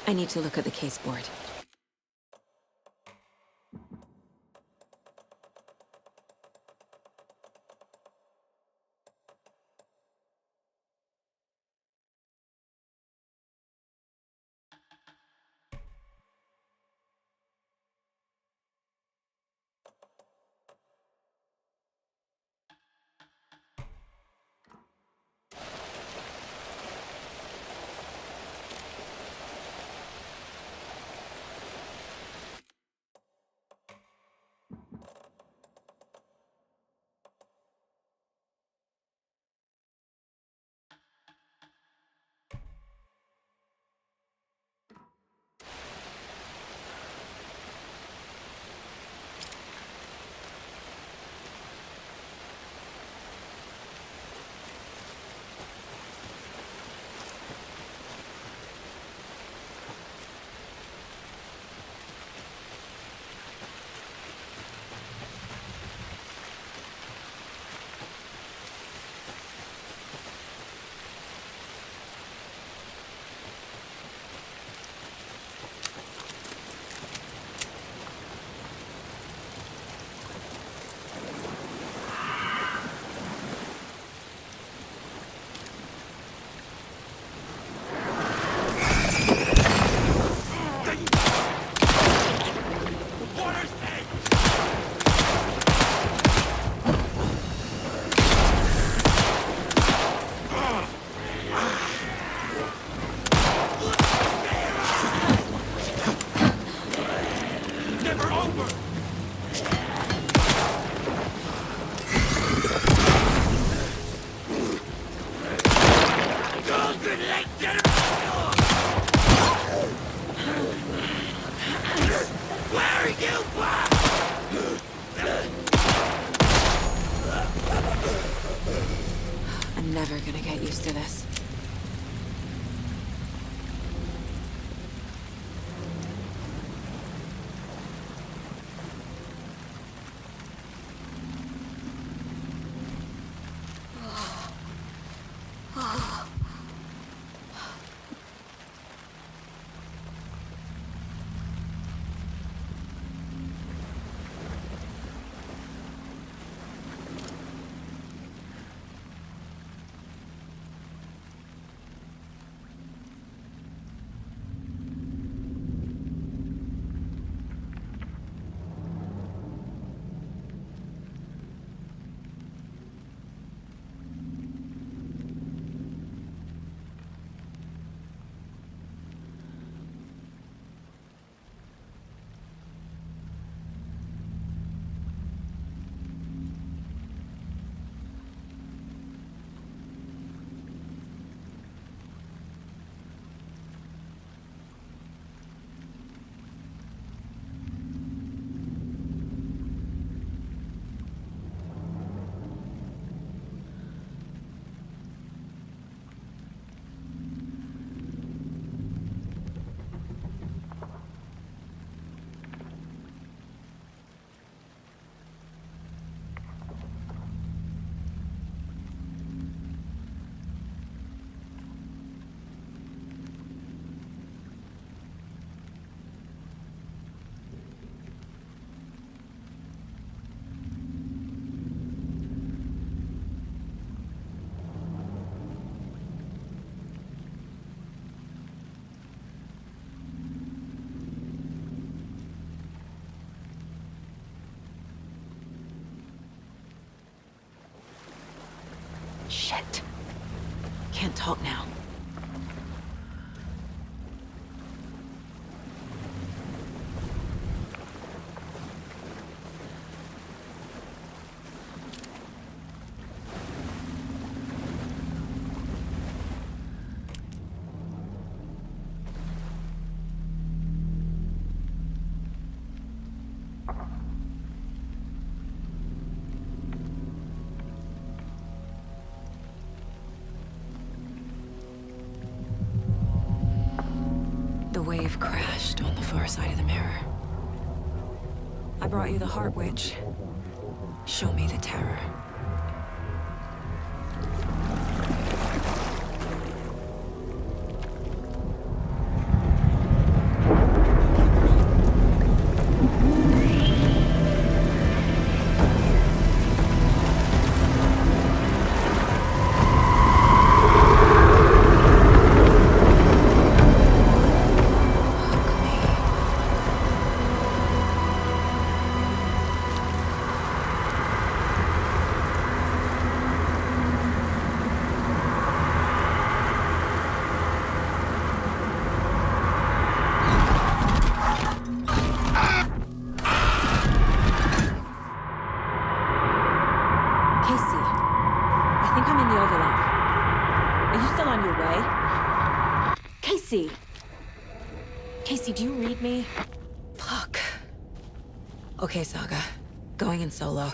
I need to look at the case board. I'm never gonna get used to this. Shit. Can't talk now. The wave crashed on the far side of the mirror. I brought you the Heart Witch. Show me the terror. Casey! Casey, do you read me? Fuck. Okay, Saga. Going in solo.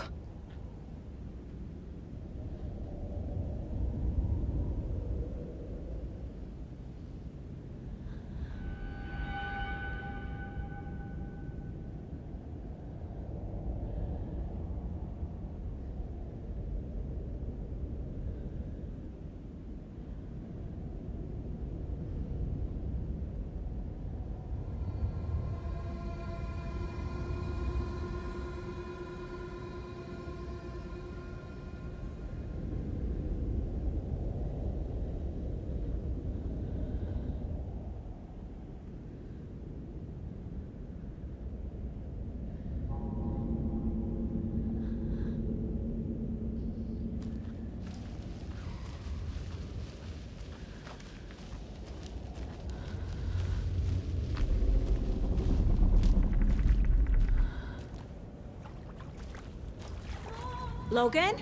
Logan?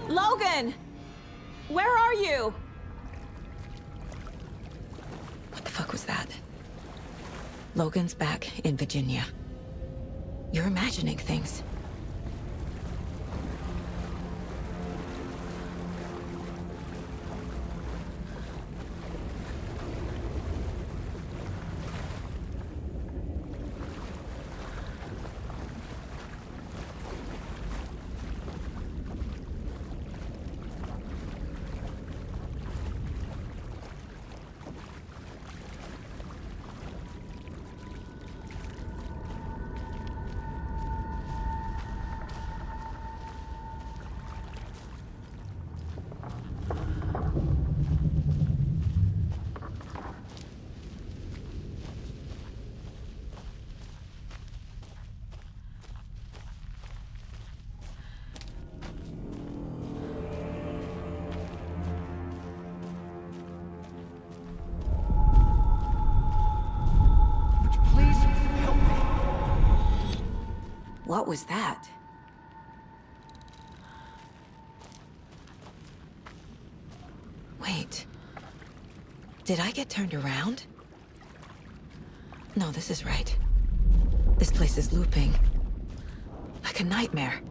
Logan! Where are you? What the fuck was that? Logan's back in Virginia. You're imagining things. What was that? Wait. Did I get turned around? No, this is right. This place is looping. Like a nightmare.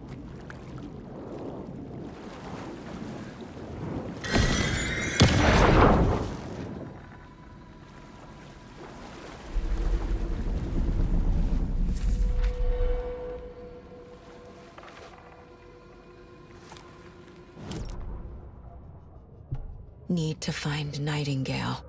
Need to find Nightingale.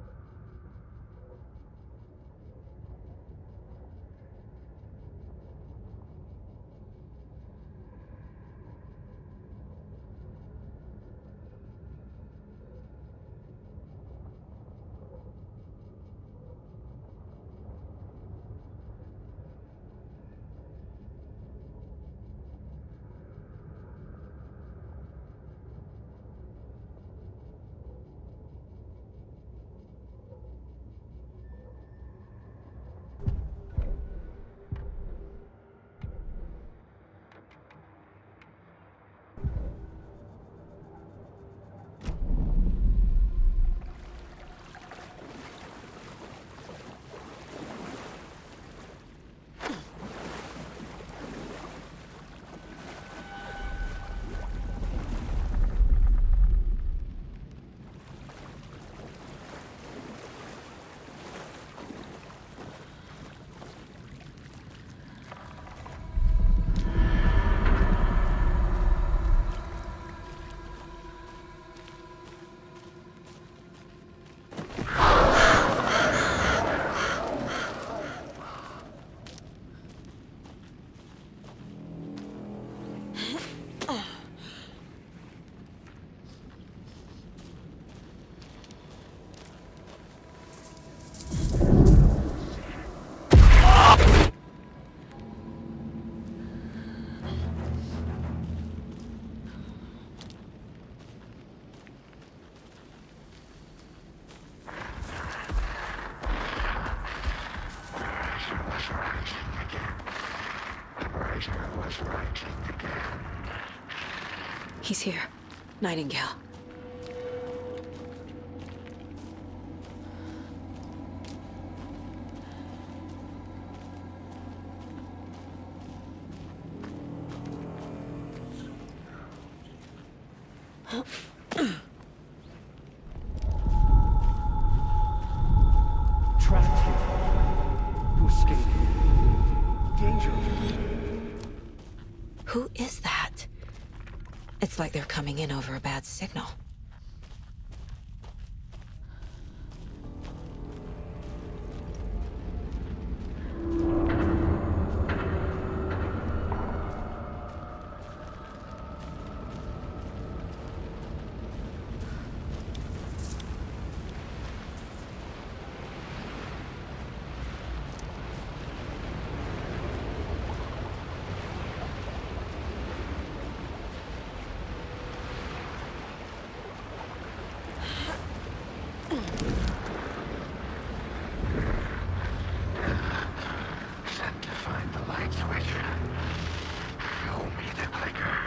He's here. Nightingale. Trapped here. To escape. Danger. Who is that? It's like they're coming in over a bad signal. Sent to find the light switch. Show me the clicker.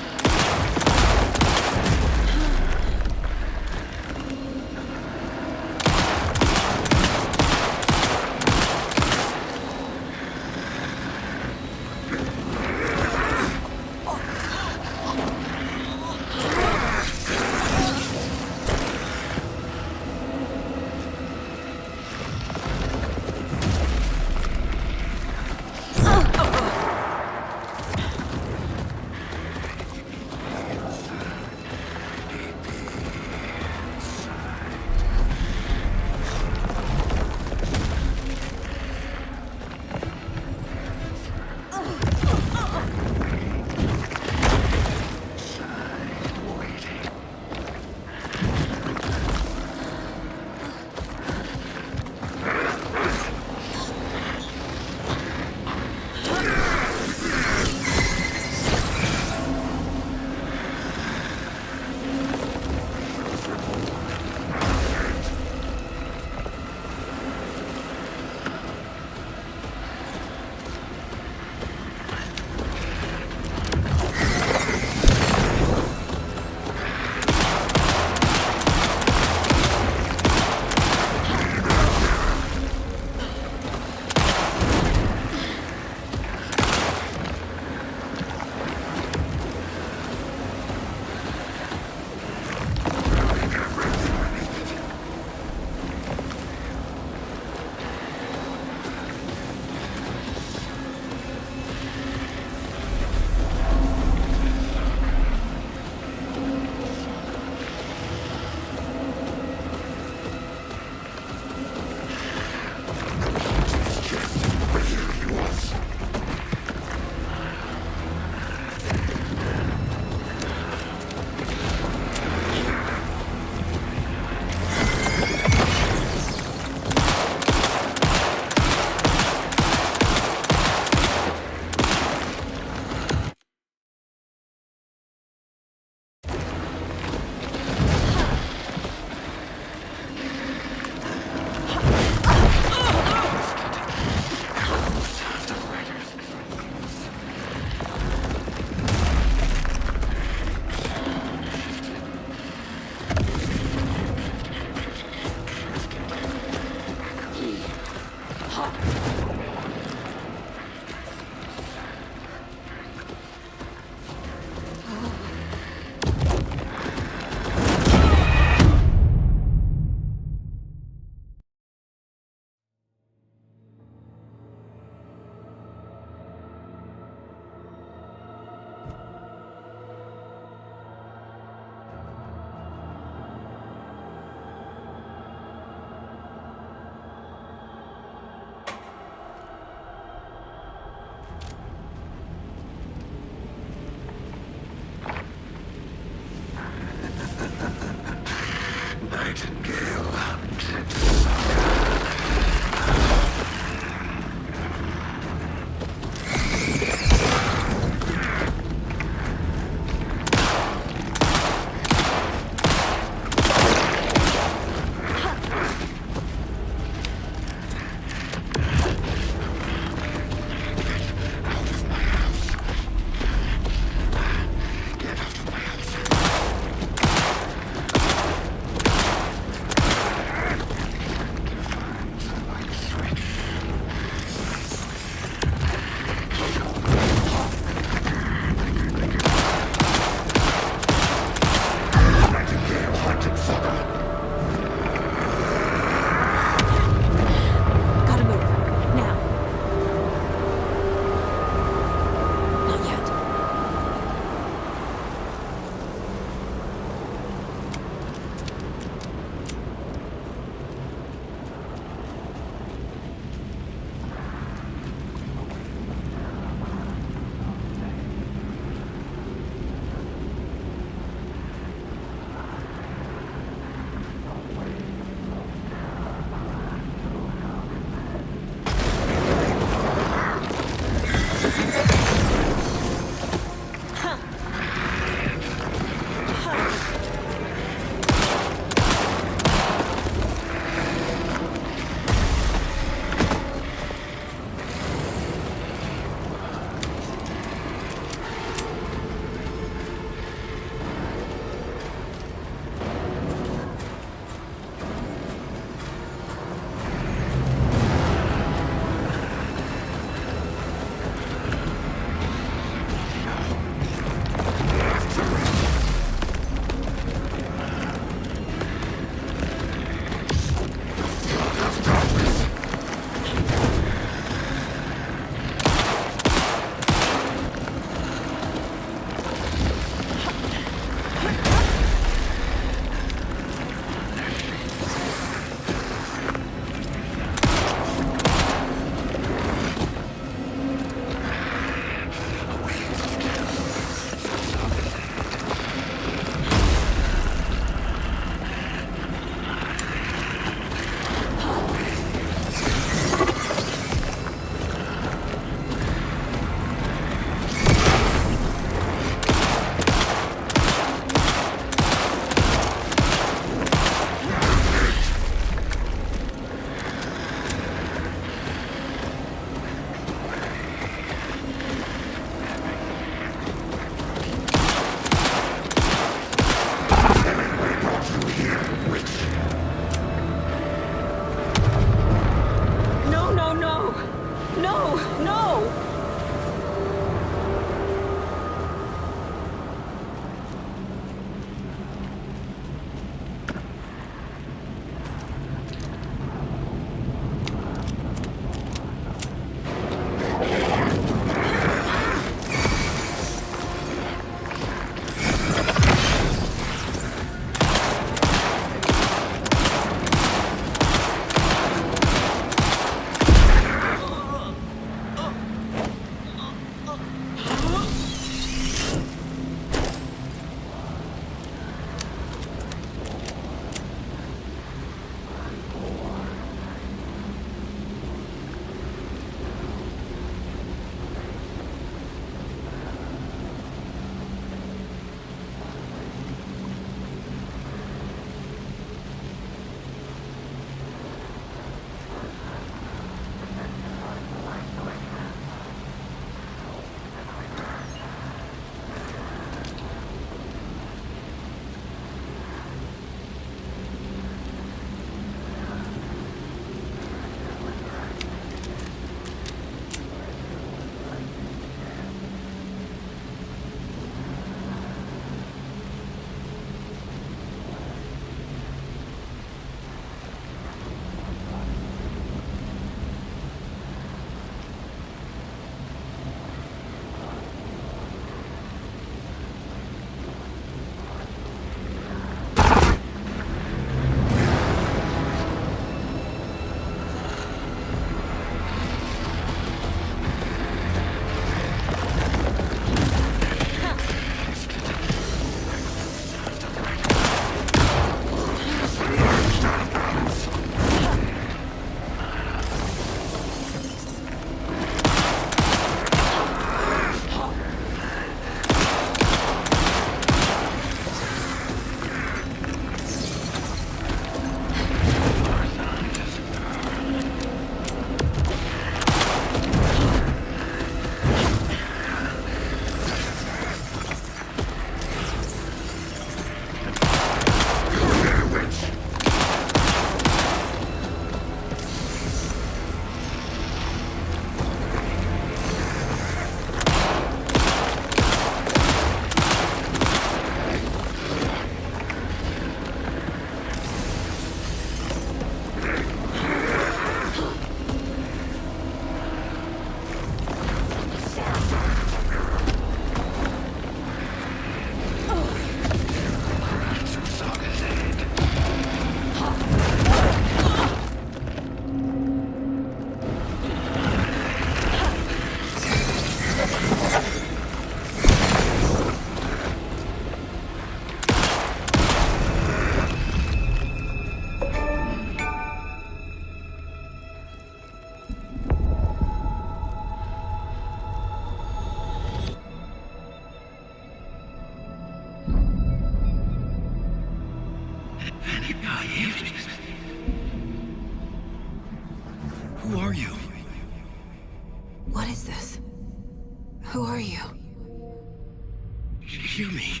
hear me?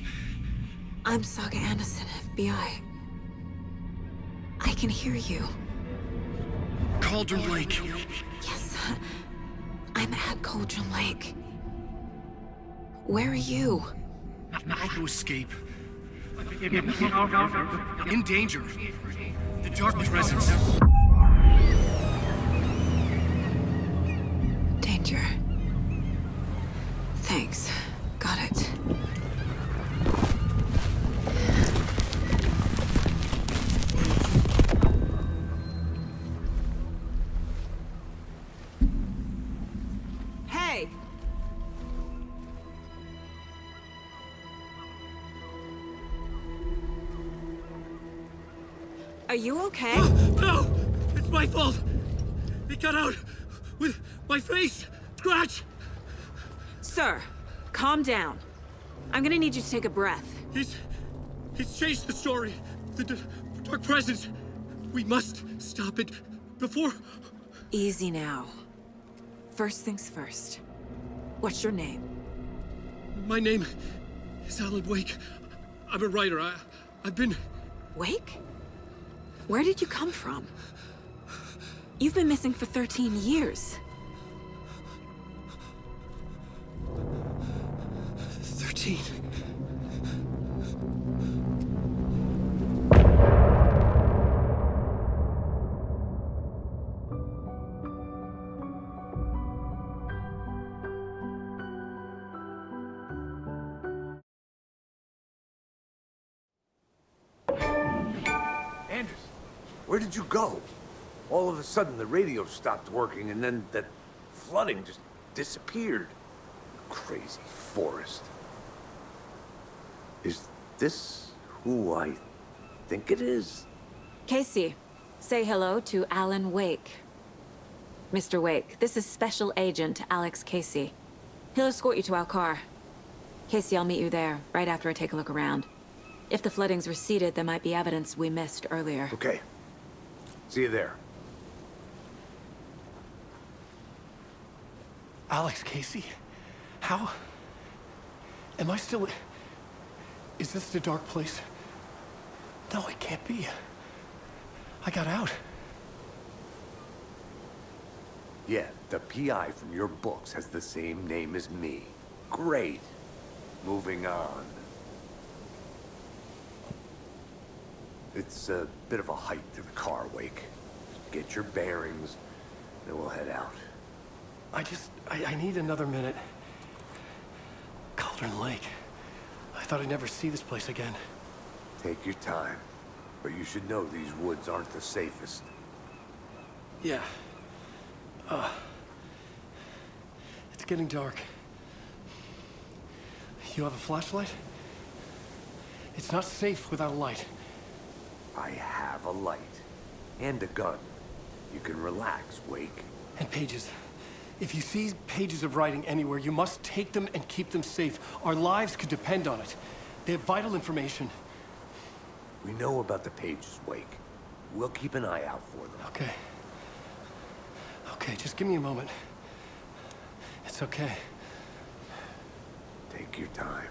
I'm Saga Anderson, FBI. I can hear you. Cauldron Lake. Yes, I'm at Cauldron Lake. Where are you? How to escape. In danger. The dark presence. Danger. Thanks. Got it. Hey! Are you okay? No! It's my fault! He got out with my face! Scratch! Sir, calm down. I'm gonna need you to take a breath. He's changed the story. The dark presence. We must stop it before... Easy now. First things first. What's your name? My name is Alan Wake. I'm a writer. I've been... Wake? Where did you come from? You've been missing for 13 years. 13. Anders, where did you go? All of a sudden, the radio stopped working, and then that flooding just disappeared. Crazy forest. Is this who I think it is? Casey, say hello to Alan Wake. Mr. Wake, this is Special Agent Alex Casey. He'll escort you to our car. Casey, I'll meet you there, right after I take a look around. If the flooding's receded, there might be evidence we missed earlier. Okay. See you there. Alex Casey? How? Am I still... Is this the dark place? No, it can't be. I got out. Yeah, the PI from your books has the same name as me. Great. Moving on. It's a bit of a hike to the car, Wake. Get your bearings, then we'll head out. I need another minute. Cauldron Lake. I thought I'd never see this place again. Take your time. But you should know these woods aren't the safest. Yeah. It's getting dark. You have a flashlight? It's not safe without a light. I have a light. And a gun. You can relax, Wake. And pages. If you see pages of writing anywhere, you must take them and keep them safe. Our lives could depend on it. They have vital information. We know about the pages, Wake. We'll keep an eye out for them. Okay. Okay, just give me a moment. It's okay. Take your time.